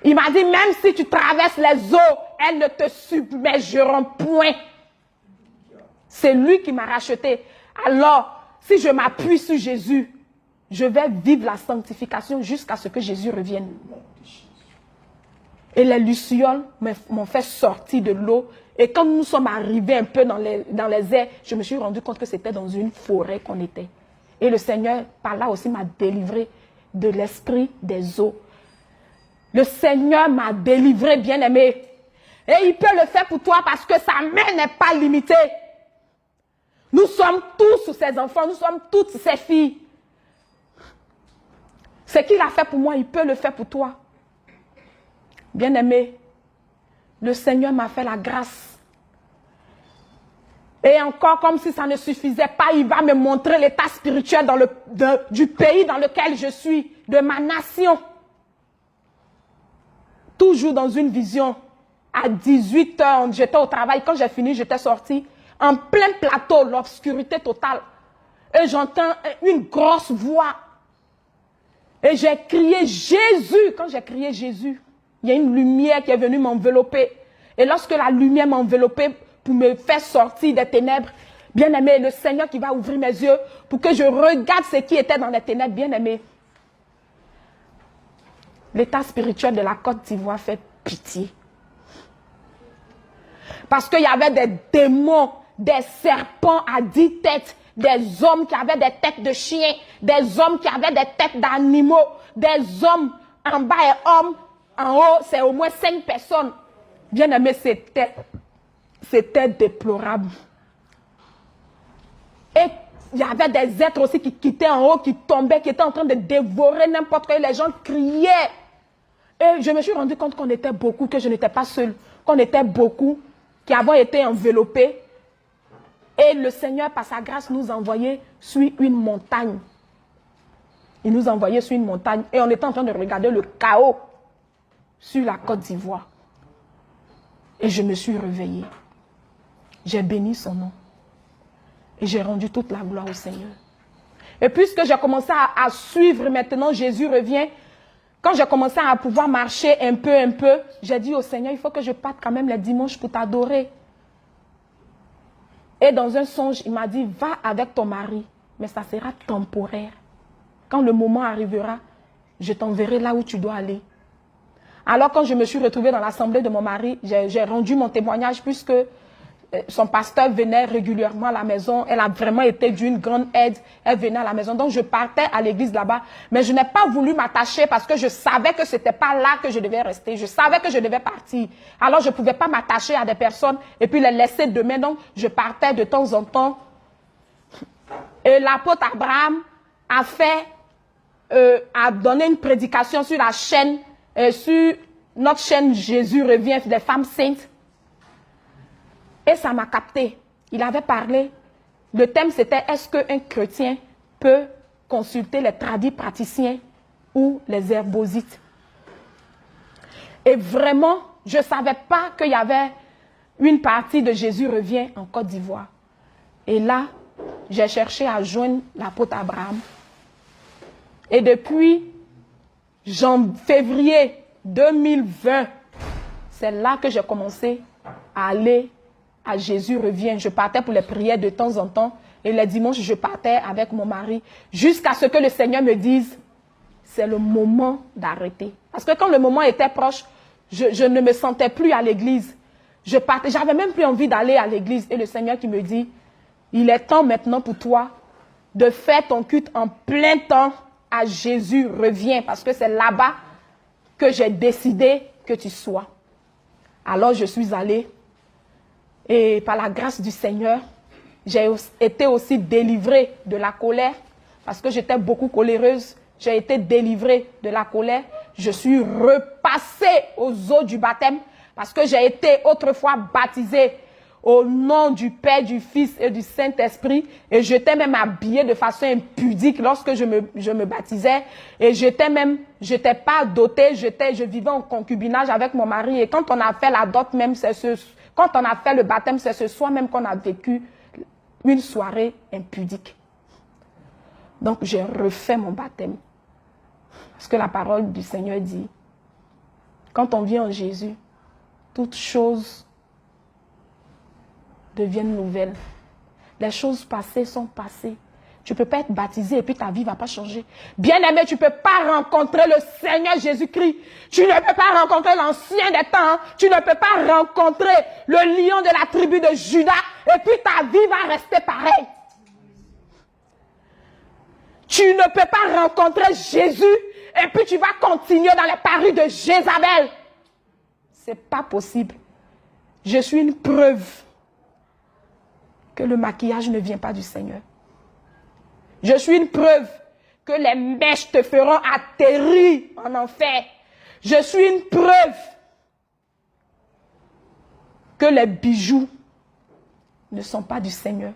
Il m'a dit, même si tu traverses les eaux, elles ne te submergeront point. C'est lui qui m'a racheté. Alors, si je m'appuie sur Jésus, je vais vivre la sanctification jusqu'à ce que Jésus revienne. Et les lucioles m'ont fait sortir de l'eau. Et quand nous sommes arrivés un peu dans les airs, je me suis rendu compte que c'était dans une forêt qu'on était. Et le Seigneur, par là aussi, m'a délivré de l'esprit des eaux. Le Seigneur m'a délivré, bien-aimé. Et il peut le faire pour toi parce que sa main n'est pas limitée. Nous sommes tous ses enfants, nous sommes toutes ses filles. Ce qu'il a fait pour moi, il peut le faire pour toi. Bien-aimé, le Seigneur m'a fait la grâce. Et encore, comme si ça ne suffisait pas, il va me montrer l'état spirituel du pays dans lequel je suis, de ma nation. Toujours dans une vision. À 18 h, j'étais au travail. Quand j'ai fini, j'étais sortie. En plein plateau, l'obscurité totale. Et j'entends une grosse voix. Et j'ai crié Jésus. Quand j'ai crié Jésus, il y a une lumière qui est venue m'envelopper. Et lorsque la lumière m'a enveloppé pour me faire sortir des ténèbres, bien aimé, le Seigneur qui va ouvrir mes yeux pour que je regarde ce qui était dans les ténèbres, bien aimé. L'état spirituel de la Côte d'Ivoire fait pitié. Parce qu'il y avait des démons, des serpents à 10 têtes des hommes qui avaient des têtes de chiens, des hommes qui avaient des têtes d'animaux, des hommes en bas et hommes en haut, c'est au moins 5 personnes. Bien aimé, c'était déplorable. Et il y avait des êtres aussi qui quittaient en haut, qui tombaient, qui étaient en train de dévorer n'importe quoi. Les gens criaient. Et je me suis rendu compte qu'on était beaucoup, que je n'étais pas seule, qu'on était beaucoup, qui avons été enveloppés. Et le Seigneur, par sa grâce, nous envoyait sur une montagne. Il nous envoyait sur une montagne. Et on était en train de regarder le chaos sur la Côte d'Ivoire. Et je me suis réveillée. J'ai béni son nom. Et j'ai rendu toute la gloire au Seigneur. Et puisque j'ai commencé à suivre maintenant, Jésus revient. Quand j'ai commencé à pouvoir marcher un peu, j'ai dit au Seigneur, il faut que je parte quand même les dimanches pour t'adorer. Et dans un songe, il m'a dit, va avec ton mari, mais ça sera temporaire. Quand le moment arrivera, je t'enverrai là où tu dois aller. Alors quand je me suis retrouvée dans l'assemblée de mon mari, j'ai rendu mon témoignage puisque son pasteur venait régulièrement à la maison. Elle a vraiment été d'une grande aide. Elle venait à la maison. Donc je partais à l'église là-bas. Mais je n'ai pas voulu m'attacher parce que je savais que ce n'était pas là que je devais rester. Je savais que je devais partir. Alors je ne pouvais pas m'attacher à des personnes et puis les laisser demain. Donc je partais de temps en temps. Et l'apôtre Abraham a donné une prédication sur la chaîne, sur notre chaîne Jésus revient des femmes saintes. Et ça m'a capté. Il avait parlé. Le thème c'était est-ce qu'un chrétien peut consulter les tradis praticiens ou les herbosites. Et vraiment, je ne savais pas qu'il y avait une partie de Jésus revient en Côte d'Ivoire. Et là, j'ai cherché à joindre l'apôtre Abraham. Et depuis février 2020, c'est là que j'ai commencé à aller à Jésus revient. Je partais pour les prières de temps en temps. Et les dimanches, je partais avec mon mari. Jusqu'à ce que le Seigneur me dise, c'est le moment d'arrêter. Parce que quand le moment était proche, je ne me sentais plus à l'église. Je partais, j'avais même plus envie d'aller à l'église. Et le Seigneur qui me dit, il est temps maintenant pour toi de faire ton culte en plein temps à Jésus revient. Parce que c'est là-bas que j'ai décidé que tu sois. Alors je suis allée. Et par la grâce du Seigneur, j'ai été aussi délivrée de la colère. Parce que j'étais beaucoup coléreuse. J'ai été délivrée de la colère. Je suis repassée aux eaux du baptême. Parce que j'ai été autrefois baptisée au nom du Père, du Fils et du Saint-Esprit. Et j'étais même habillée de façon impudique lorsque je me baptisais. Et j'étais pas dotée, je vivais en concubinage avec mon mari. Et quand on a fait la dot même, quand on a fait le baptême, c'est ce soir même qu'on a vécu une soirée impudique. Donc j'ai refait mon baptême. Parce que la parole du Seigneur dit, quand on vient en Jésus, toutes choses deviennent nouvelles. Les choses passées sont passées. Tu ne peux pas être baptisé et puis ta vie ne va pas changer. Bien-aimé, tu ne peux pas rencontrer le Seigneur Jésus-Christ. Tu ne peux pas rencontrer l'ancien des temps. Tu ne peux pas rencontrer le lion de la tribu de Juda et puis ta vie va rester pareille. Tu ne peux pas rencontrer Jésus et puis tu vas continuer dans les paris de Jézabel. Ce n'est pas possible. Je suis une preuve que le maquillage ne vient pas du Seigneur. Je suis une preuve que les mèches te feront atterrir en enfer. Je suis une preuve que les bijoux ne sont pas du Seigneur,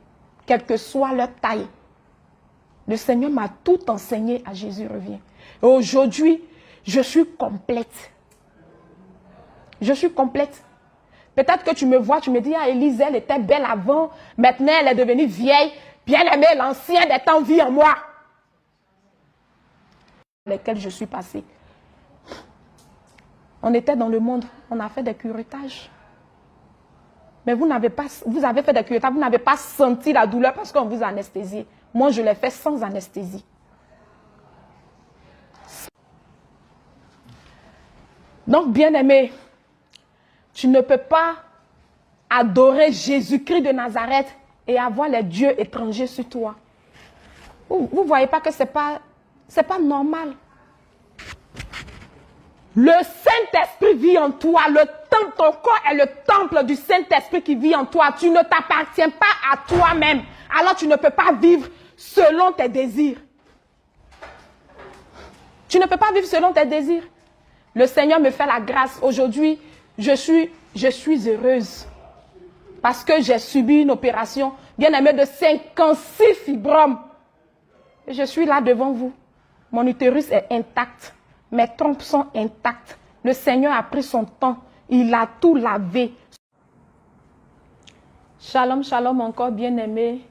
quelle que soit leur taille. Le Seigneur m'a tout enseigné à Jésus revient. Et aujourd'hui, je suis complète. Je suis complète. Peut-être que tu me vois, tu me dis, ah, Élise, elle était belle avant, maintenant elle est devenue vieille. Bien-aimé, l'ancien des temps vit en moi. Lesquels je suis passée. On était dans le monde, on a fait des curetages. Mais vous avez fait des curetages, vous n'avez pas senti la douleur parce qu'on vous a anesthésié. Moi, je l'ai fait sans anesthésie. Donc, bien-aimé, tu ne peux pas adorer Jésus-Christ de Nazareth et avoir les dieux étrangers sur toi. Vous ne voyez pas que ce n'est pas normal. Le Saint-Esprit vit en toi. Ton corps est le temple du Saint-Esprit qui vit en toi. Tu ne t'appartiens pas à toi-même. Alors tu ne peux pas vivre selon tes désirs. Tu ne peux pas vivre selon tes désirs. Le Seigneur me fait la grâce. Aujourd'hui, je suis heureuse. Parce que j'ai subi une opération, bien aimé, de 56 fibromes. Et je suis là devant vous. Mon utérus est intact. Mes trompes sont intactes. Le Seigneur a pris son temps. Il a tout lavé. Shalom, shalom encore, bien aimé.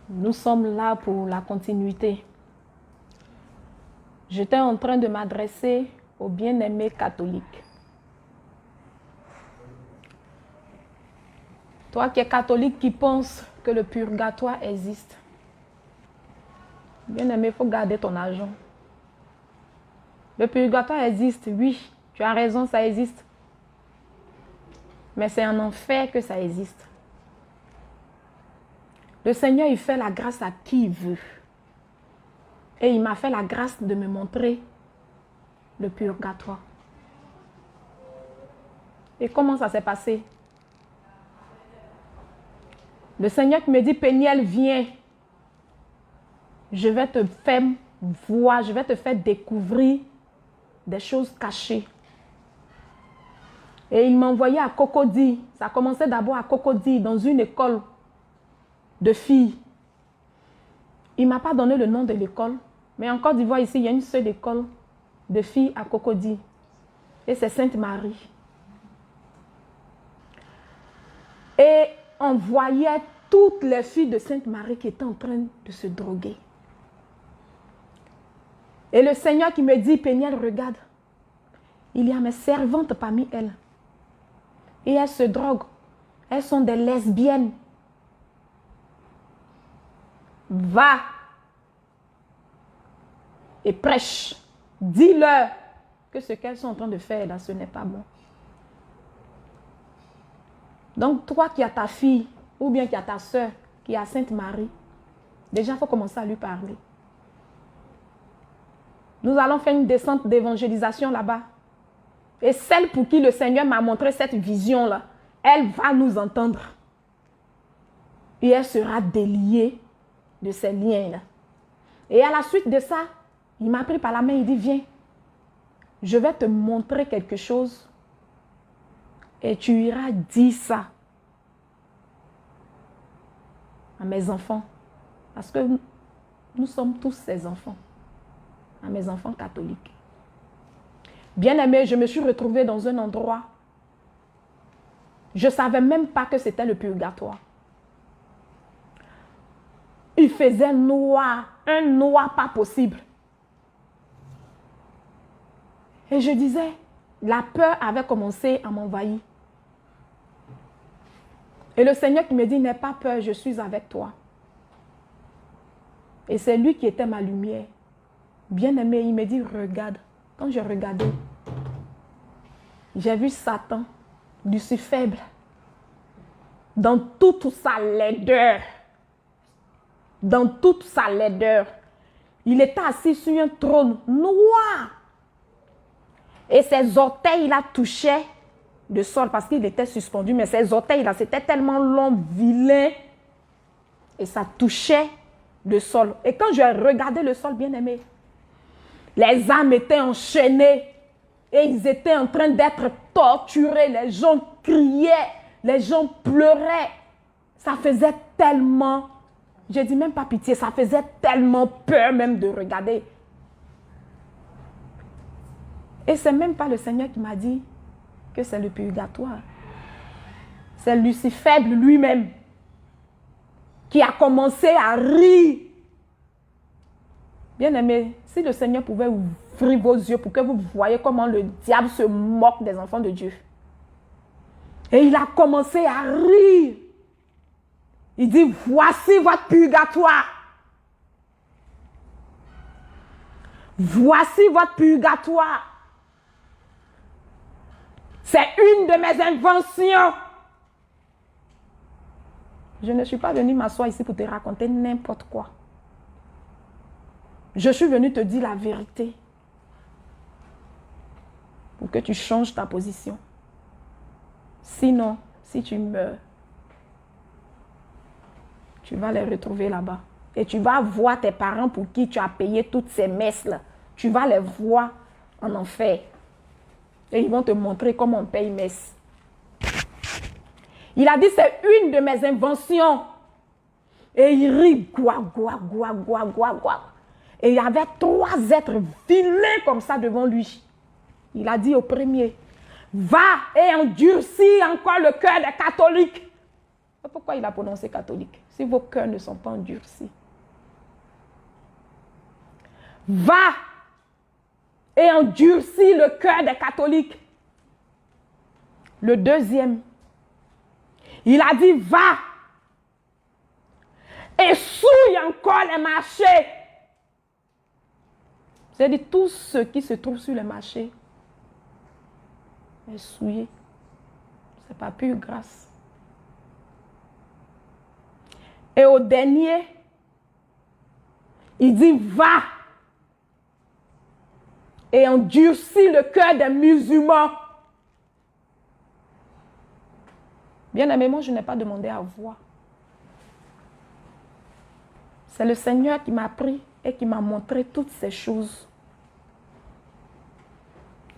Nous sommes là pour la continuité. J'étais en train de m'adresser aux bien-aimés catholiques. Toi qui es catholique, qui pense que le purgatoire existe. Bien-aimé, il faut garder ton argent. Le purgatoire existe, oui. Tu as raison, ça existe. Mais c'est en enfer que ça existe. Le Seigneur, il fait la grâce à qui il veut. Et il m'a fait la grâce de me montrer le purgatoire. Et comment ça s'est passé? Le Seigneur qui me dit, Péniel, viens. Je vais te faire voir, je vais te faire découvrir des choses cachées. Et il m'a envoyé à Cocody. Ça a commencé d'abord à Cocody, dans une école de filles. Il ne m'a pas donné le nom de l'école. Mais en Côte d'Ivoire, ici, il y a une seule école de filles à Cocody. Et c'est Sainte-Marie. Et on voyait toutes les filles de Sainte-Marie qui étaient en train de se droguer. Et le Seigneur qui me dit, Péniel, regarde. Il y a mes servantes parmi elles. Et elles se droguent. Elles sont des lesbiennes. Va et prêche. Dis-leur que ce qu'elles sont en train de faire là, ce n'est pas bon. Donc, toi qui as ta fille, ou bien qui as ta soeur, qui a Sainte-Marie, déjà, il faut commencer à lui parler. Nous allons faire une descente d'évangélisation là-bas. Et celle pour qui le Seigneur m'a montré cette vision-là, elle va nous entendre. Et elle sera déliée de ces liens-là. Et à la suite de ça, il m'a pris par la main, il dit, viens, je vais te montrer quelque chose et tu iras dire ça à mes enfants. Parce que nous sommes tous ces enfants, à mes enfants catholiques. Bien-aimé, je me suis retrouvée dans un endroit, je ne savais même pas que c'était le purgatoire. Il faisait noir, un noir pas possible. Et je disais, la peur avait commencé à m'envahir. Et le Seigneur qui me dit, n'aie pas peur, je suis avec toi. Et c'est lui qui était ma lumière. Bien-aimé, il me dit, regarde. Quand j'ai regardé, j'ai vu Satan, Lucifer, dans toute sa laideur. Dans toute sa laideur. Il était assis sur un trône noir. Et ses orteils, là, touchaient le sol parce qu'il était suspendu. Mais ses orteils, là, c'était tellement long, vilain. Et ça touchait le sol. Et quand j'ai regardé le sol, bien aimé, les âmes étaient enchaînées. Et ils étaient en train d'être torturés. Les gens criaient. Les gens pleuraient. Ça faisait tellement... Je dis même pas pitié. Ça faisait tellement peur même de regarder. Et c'est même pas le Seigneur qui m'a dit que c'est le purgatoire. C'est Lucifer lui-même qui a commencé à rire. Bien aimé, si le Seigneur pouvait ouvrir vos yeux pour que vous voyez comment le diable se moque des enfants de Dieu. Et il a commencé à rire. Il dit, voici votre purgatoire. Voici votre purgatoire. C'est une de mes inventions. Je ne suis pas venue m'asseoir ici pour te raconter n'importe quoi. Je suis venue te dire la vérité pour que tu changes ta position. Sinon, si tu meurs, tu vas les retrouver là-bas. Et tu vas voir tes parents pour qui tu as payé toutes ces messes-là. Tu vas les voir en enfer. Et ils vont te montrer comment on paye messe. Il a dit, c'est une de mes inventions. Et il rit, gouah, gouah, gouah, gouah, gouah, gouah. Et il y avait 3 êtres vilains comme ça devant lui. Il a dit au premier, va et endurcis encore le cœur des catholiques. Pourquoi il a prononcé catholique? Si vos cœurs ne sont pas endurcis. Va et endurcis le cœur des catholiques. Le deuxième, il a dit, va et souille encore les marchés. C'est-à-dire tout ce qui se trouve sur les marchés est souillé. Ce n'est pas pure grâce. Et au dernier, il dit, va et endurcis le cœur des musulmans. Bien-aimé, moi, je n'ai pas demandé à voir. C'est le Seigneur qui m'a pris et qui m'a montré toutes ces choses.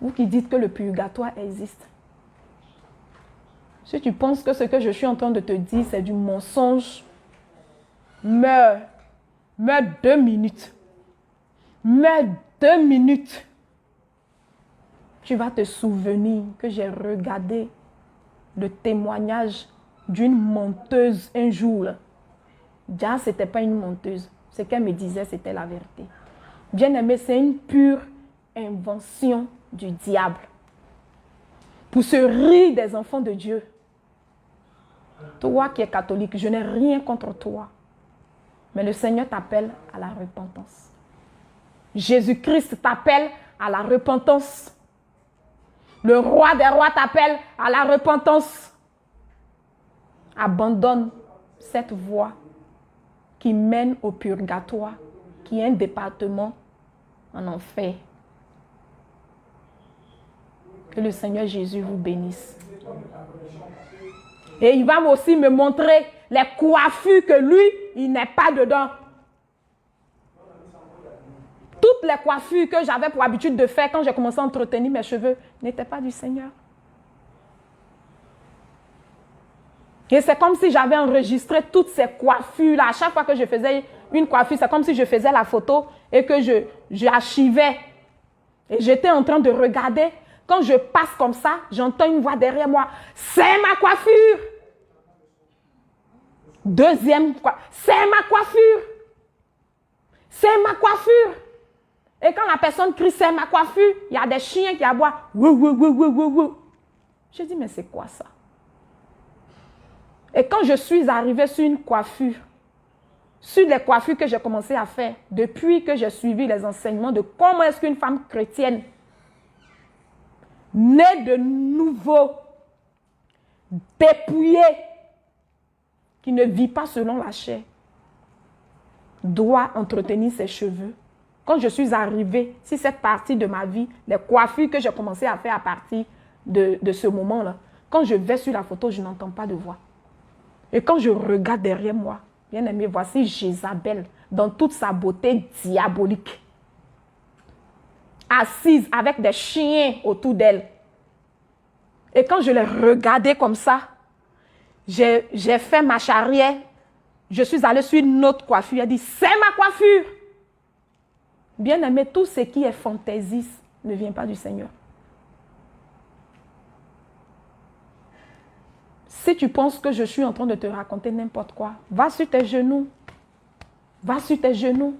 Vous qui dites que le purgatoire existe. Si tu penses que ce que je suis en train de te dire, c'est du mensonge, meurs. Meurs 2 minutes. Meurs 2 minutes. Tu vas te souvenir que j'ai regardé le témoignage d'une menteuse un jour. Déjà, ce n'était pas une menteuse. Ce qu'elle me disait, c'était la vérité. Bien-aimé, c'est une pure invention du diable. Pour se rire des enfants de Dieu. Toi qui es catholique, je n'ai rien contre toi. Mais le Seigneur t'appelle à la repentance. Jésus-Christ t'appelle à la repentance. Le roi des rois t'appelle à la repentance. Abandonne cette voie qui mène au purgatoire, qui est un département en enfer. Que le Seigneur Jésus vous bénisse. Et il va aussi me montrer les coiffures que lui, il n'est pas dedans. Toutes les coiffures que j'avais pour habitude de faire quand j'ai commencé à entretenir mes cheveux n'étaient pas du Seigneur. Et c'est comme si j'avais enregistré toutes ces coiffures-là. À chaque fois que je faisais une coiffure, c'est comme si je faisais la photo et que j'archivais. Et j'étais en train de regarder. Quand je passe comme ça, j'entends une voix derrière moi. C'est ma coiffure. Deuxième fois, c'est ma coiffure. C'est ma coiffure. Et quand la personne crie, c'est ma coiffure, il y a des chiens qui aboient. Wou, wou, wou, wou, wou, wou. Je dis, mais c'est quoi ça? Et quand je suis arrivée sur une coiffure, sur les coiffures que j'ai commencé à faire, depuis que j'ai suivi les enseignements de comment est-ce qu'une femme chrétienne, née de nouveau, dépouillée, qui ne vit pas selon la chair, doit entretenir ses cheveux. Quand je suis arrivée, si cette partie de ma vie, les coiffures que j'ai commencé à faire à partir de ce moment-là, quand je vais sur la photo, je n'entends pas de voix. Et quand je regarde derrière moi, bien aimé, voici Jézabel dans toute sa beauté diabolique, assise avec des chiens autour d'elle. Et quand je l'ai regardée comme ça, j'ai fait marche arrière, je suis allée sur une autre coiffure, elle dit, c'est ma coiffure. Bien aimé, tout ce qui est fantaisiste ne vient pas du Seigneur. Si tu penses que je suis en train de te raconter n'importe quoi, va sur tes genoux. Va sur tes genoux.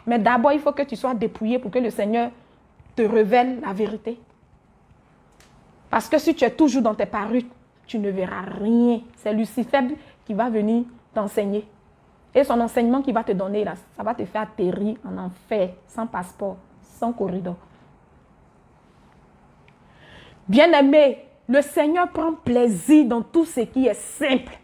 Mais d'abord, il faut que tu sois dépouillé pour que le Seigneur te révèle la vérité. Parce que si tu es toujours dans tes parures, tu ne verras rien. C'est Lucifer qui va venir t'enseigner. Et son enseignement qu'il va te donner, là, ça va te faire atterrir en enfer, sans passeport, sans corridor. Bien-aimé, le Seigneur prend plaisir dans tout ce qui est simple.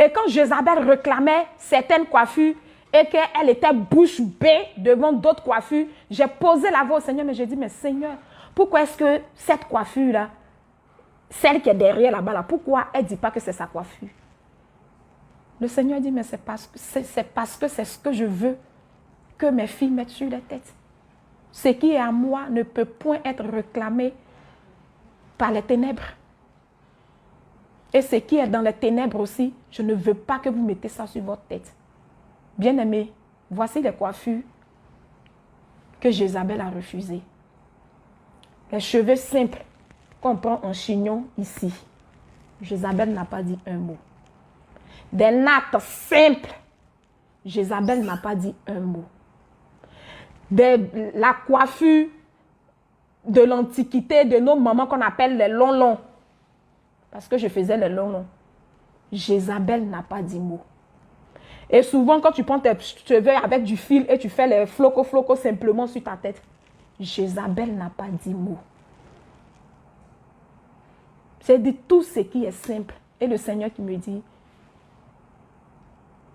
Et quand Jézabel réclamait certaines coiffures et qu'elle était bouche bée devant d'autres coiffures, j'ai posé la voix au Seigneur, mais j'ai dit, mais Seigneur, pourquoi est-ce que cette coiffure-là, celle qui est derrière là-bas, là, pourquoi elle ne dit pas que c'est sa coiffure? Le Seigneur dit, mais c'est parce que c'est ce que je veux que mes filles mettent sur la tête. Ce qui est à moi ne peut point être réclamé par les ténèbres. Et ce qui est dans les ténèbres aussi, je ne veux pas que vous mettez ça sur votre tête. Bien-aimés, voici les coiffures que Jézabel a refusées. Les cheveux simples qu'on prend en chignon ici. Jézabel n'a pas dit un mot. Des nattes simples. Jézabel n'a pas dit un mot. La coiffure de l'Antiquité, de nos mamans qu'on appelle les longs. Parce que je faisais les longs. Jézabel n'a pas dit mot. Et souvent, quand tu prends tes cheveux avec du fil et tu fais les flocos simplement sur ta tête, Jézabel n'a pas dit mot. C'est de tout ce qui est simple. Et le Seigneur qui me dit,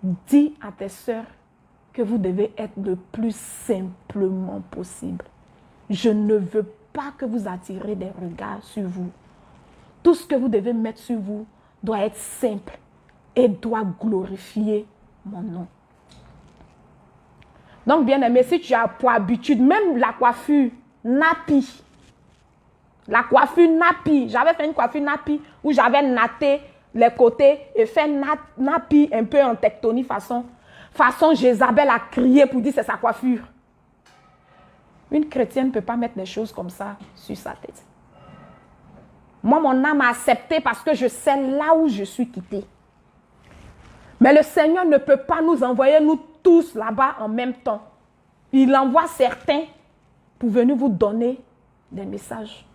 dis à tes sœurs que vous devez être le plus simplement possible. Je ne veux pas que vous attirez des regards sur vous. Tout ce que vous devez mettre sur vous doit être simple et doit glorifier mon nom. Donc, bien aimé, si tu as pour habitude, même la coiffure nappy, j'avais fait une coiffure nappy où j'avais natté les côtés et fait nappy un peu en tectonique façon Jézabel a crié pour dire c'est sa coiffure. Une chrétienne ne peut pas mettre des choses comme ça sur sa tête. Moi, mon âme a accepté parce que je sais là où je suis quittée. Mais le Seigneur ne peut pas nous envoyer, nous tous, là-bas en même temps. Il envoie certains pour venir vous donner des messages.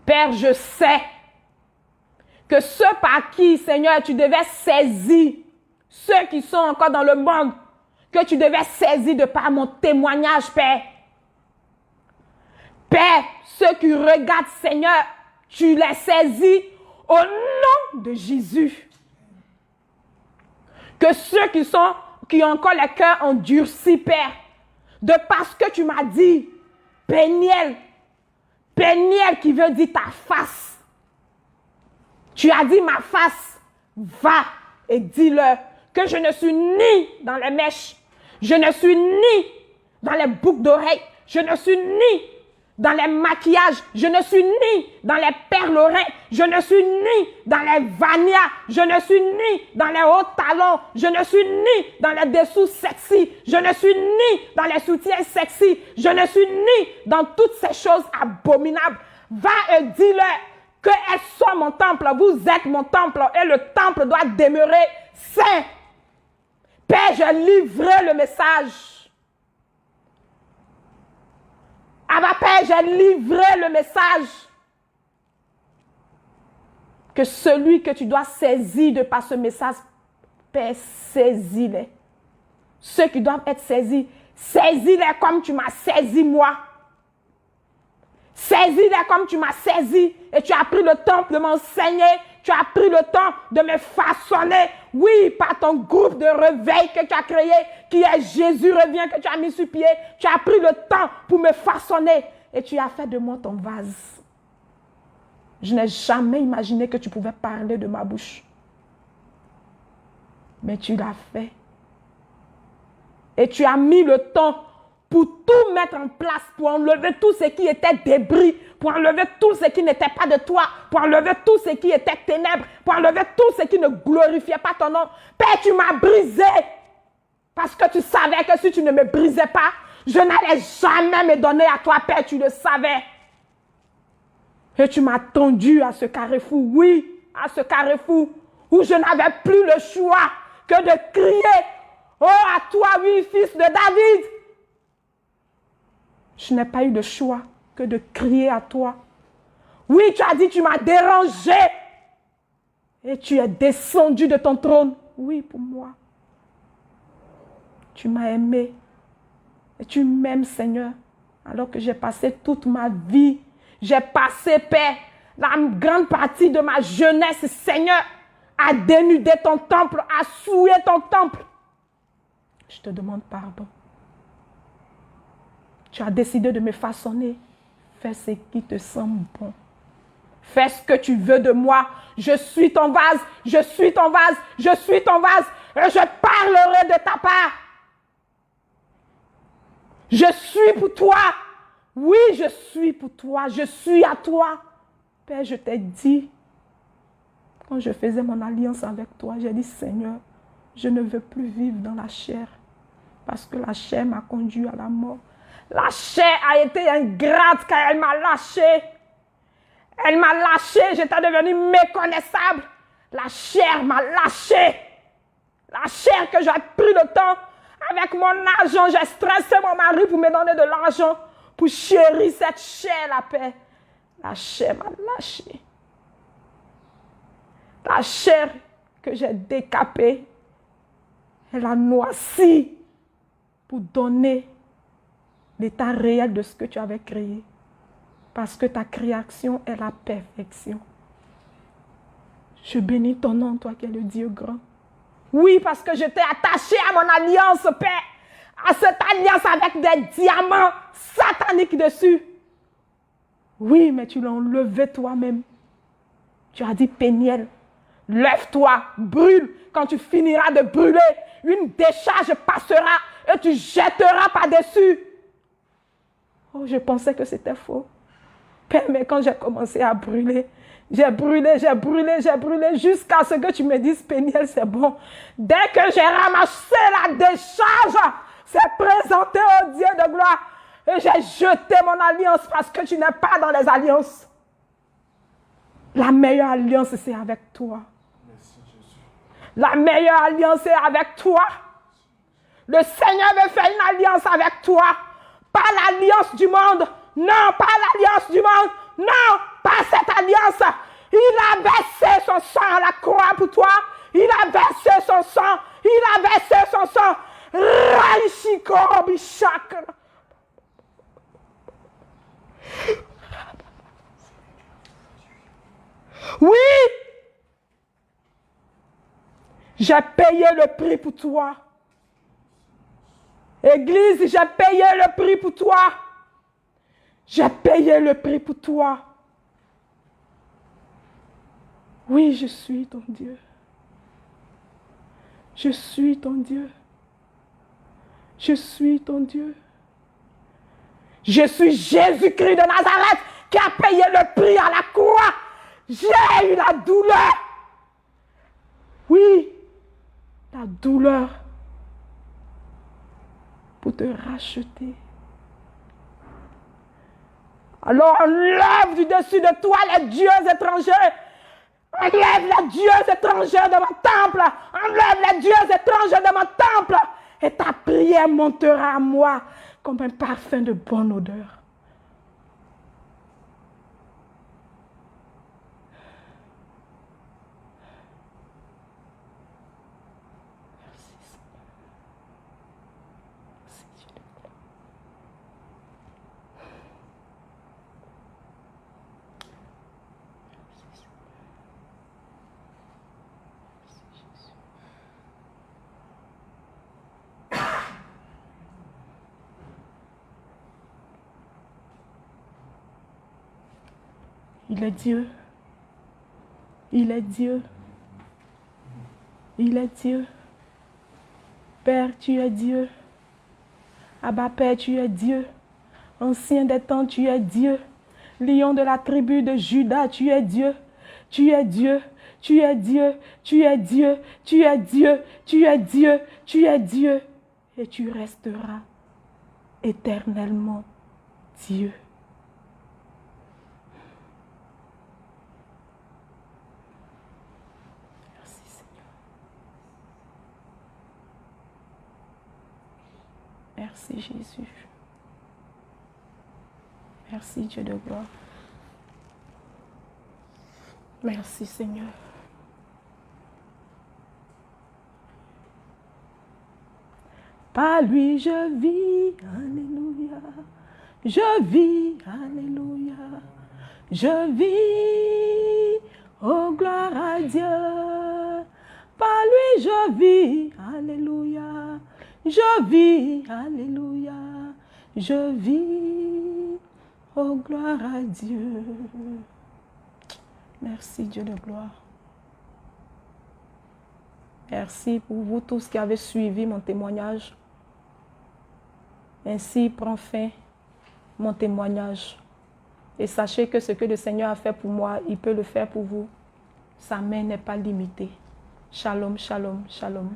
Père, je sais que ceux par qui, Seigneur, tu devais saisir, ceux qui sont encore dans le monde, que tu devais saisir de par mon témoignage, Père. Père, ceux qui regardent, Seigneur, tu les saisis au nom de Jésus. Que ceux qui ont encore le cœur endurci, Père, de parce que tu m'as dit, Péniel qui veut dire ta face. Tu as dit ma face, va et dis-leur que je ne suis ni dans les mèches, je ne suis ni dans les boucles d'oreilles, je ne suis ni dans les maquillages, je ne suis ni dans les perles-oreilles, je ne suis ni dans les vanias, je ne suis ni dans les hauts talons, je ne suis ni dans les dessous sexy, je ne suis ni dans les soutiens sexy, je ne suis ni dans toutes ces choses abominables. Va et dis-leur qu'elles sont mon temple, vous êtes mon temple et le temple doit demeurer saint. Père, je livrerai le message. Abba Père, j'ai livré le message que celui que tu dois saisir de par ce message, Père, saisis-les. Ceux qui doivent être saisis, saisis-les comme tu m'as saisi moi. Saisis-les comme tu m'as saisi et tu as pris le temps de m'enseigner, tu as pris le temps de me façonner. Oui, par ton groupe de réveil que tu as créé, qui est Jésus revient, que tu as mis sur pied. Tu as pris le temps pour me façonner et tu as fait de moi ton vase. Je n'ai jamais imaginé que tu pouvais parler de ma bouche. Mais tu l'as fait. Et tu as mis le temps pour tout mettre en place, pour enlever tout ce qui était débris, pour enlever tout ce qui n'était pas de toi, pour enlever tout ce qui était ténèbres, pour enlever tout ce qui ne glorifiait pas ton nom. Père, tu m'as brisé, parce que tu savais que si tu ne me brisais pas, je n'allais jamais me donner à toi, Père, tu le savais. Et tu m'as tendu à ce carrefour, oui, à ce carrefour, où je n'avais plus le choix que de crier, oh, à toi, oui, fils de David. Je n'ai pas eu de choix que de crier à toi. Oui, tu as dit, tu m'as dérangé. Et tu es descendu de ton trône. Oui, pour moi. Tu m'as aimé. Et tu m'aimes, Seigneur. Alors que j'ai passé toute ma vie. J'ai passé, Père, la grande partie de ma jeunesse, Seigneur, à dénuder ton temple, à souiller ton temple. Je te demande pardon. Tu as décidé de me façonner. Fais ce qui te semble bon. Fais ce que tu veux de moi. Je suis ton vase, je suis ton vase, je suis ton vase. Et je parlerai de ta part. Je suis pour toi. Oui, je suis pour toi. Je suis à toi. Père, je t'ai dit, quand je faisais mon alliance avec toi, j'ai dit, Seigneur, je ne veux plus vivre dans la chair. Parce que la chair m'a conduit à la mort. La chair a été ingrate car elle m'a lâché. Elle m'a lâché, j'étais devenu méconnaissable. La chair m'a lâché. La chair que j'ai pris le temps. Avec mon argent, j'ai stressé mon mari pour me donner de l'argent. Pour chérir cette chair, la paix. La chair m'a lâché. La chair que j'ai décapée, elle a noirci pour donner l'état réel de ce que tu avais créé. Parce que ta création est la perfection. Je bénis ton nom, toi qui es le Dieu grand. Oui, parce que je t'ai attaché à mon alliance, Père. À cette alliance avec des diamants sataniques dessus. Oui, mais tu l'as enlevé toi-même. Tu as dit, Péniel, lève-toi, brûle. Quand tu finiras de brûler, une décharge passera et tu jetteras par-dessus. Oh, je pensais que c'était faux. Père, mais quand j'ai commencé à brûler, j'ai brûlé jusqu'à ce que tu me dises, Péniel, c'est bon. Dès que j'ai ramassé la décharge, c'est présenté au Dieu de gloire. Et j'ai jeté mon alliance parce que tu n'es pas dans les alliances. La meilleure alliance, c'est avec toi. Merci, Jésus. La meilleure alliance est avec toi. Le Seigneur veut faire une alliance avec toi. Pas l'alliance du monde. Non, pas l'alliance du monde. Non, pas cette alliance. Il a versé son sang à la croix pour toi. Il a versé son sang. Il a versé son sang. Oui. J'ai payé le prix pour toi. Église, j'ai payé le prix pour toi. J'ai payé le prix pour toi. Oui, je suis ton Dieu. Je suis ton Dieu. Je suis ton Dieu. Je suis Jésus-Christ de Nazareth qui a payé le prix à la croix. J'ai eu la douleur. Oui, la douleur pour te racheter. Alors enlève du dessus de toi les dieux étrangers. Enlève les dieux étrangers de mon temple. Enlève les dieux étrangers de mon temple. Et ta prière montera à moi comme un parfum de bonne odeur. Il est Dieu. Il est Dieu. Il est Dieu. Père, tu es Dieu. Abba Père, tu es Dieu. Ancien des temps, tu es Dieu. Lion de la tribu de Juda, tu es Dieu. Tu es Dieu. Tu es Dieu. Tu es Dieu. Tu es Dieu. Tu es Dieu. Tu es Dieu. Et tu resteras éternellement Dieu. Merci Jésus. Merci Dieu de gloire. Merci Seigneur. Par lui je vis, alléluia. Je vis, alléluia. Je vis, oh gloire à Dieu. je vis, alléluia. Je vis, alléluia. Je vis, oh gloire à Dieu. Merci Dieu de gloire. Merci pour vous tous qui avez suivi mon témoignage. Ainsi prend fin mon témoignage. Et sachez que ce que le Seigneur a fait pour moi, il peut le faire pour vous. Sa main n'est pas limitée. Shalom, shalom, shalom.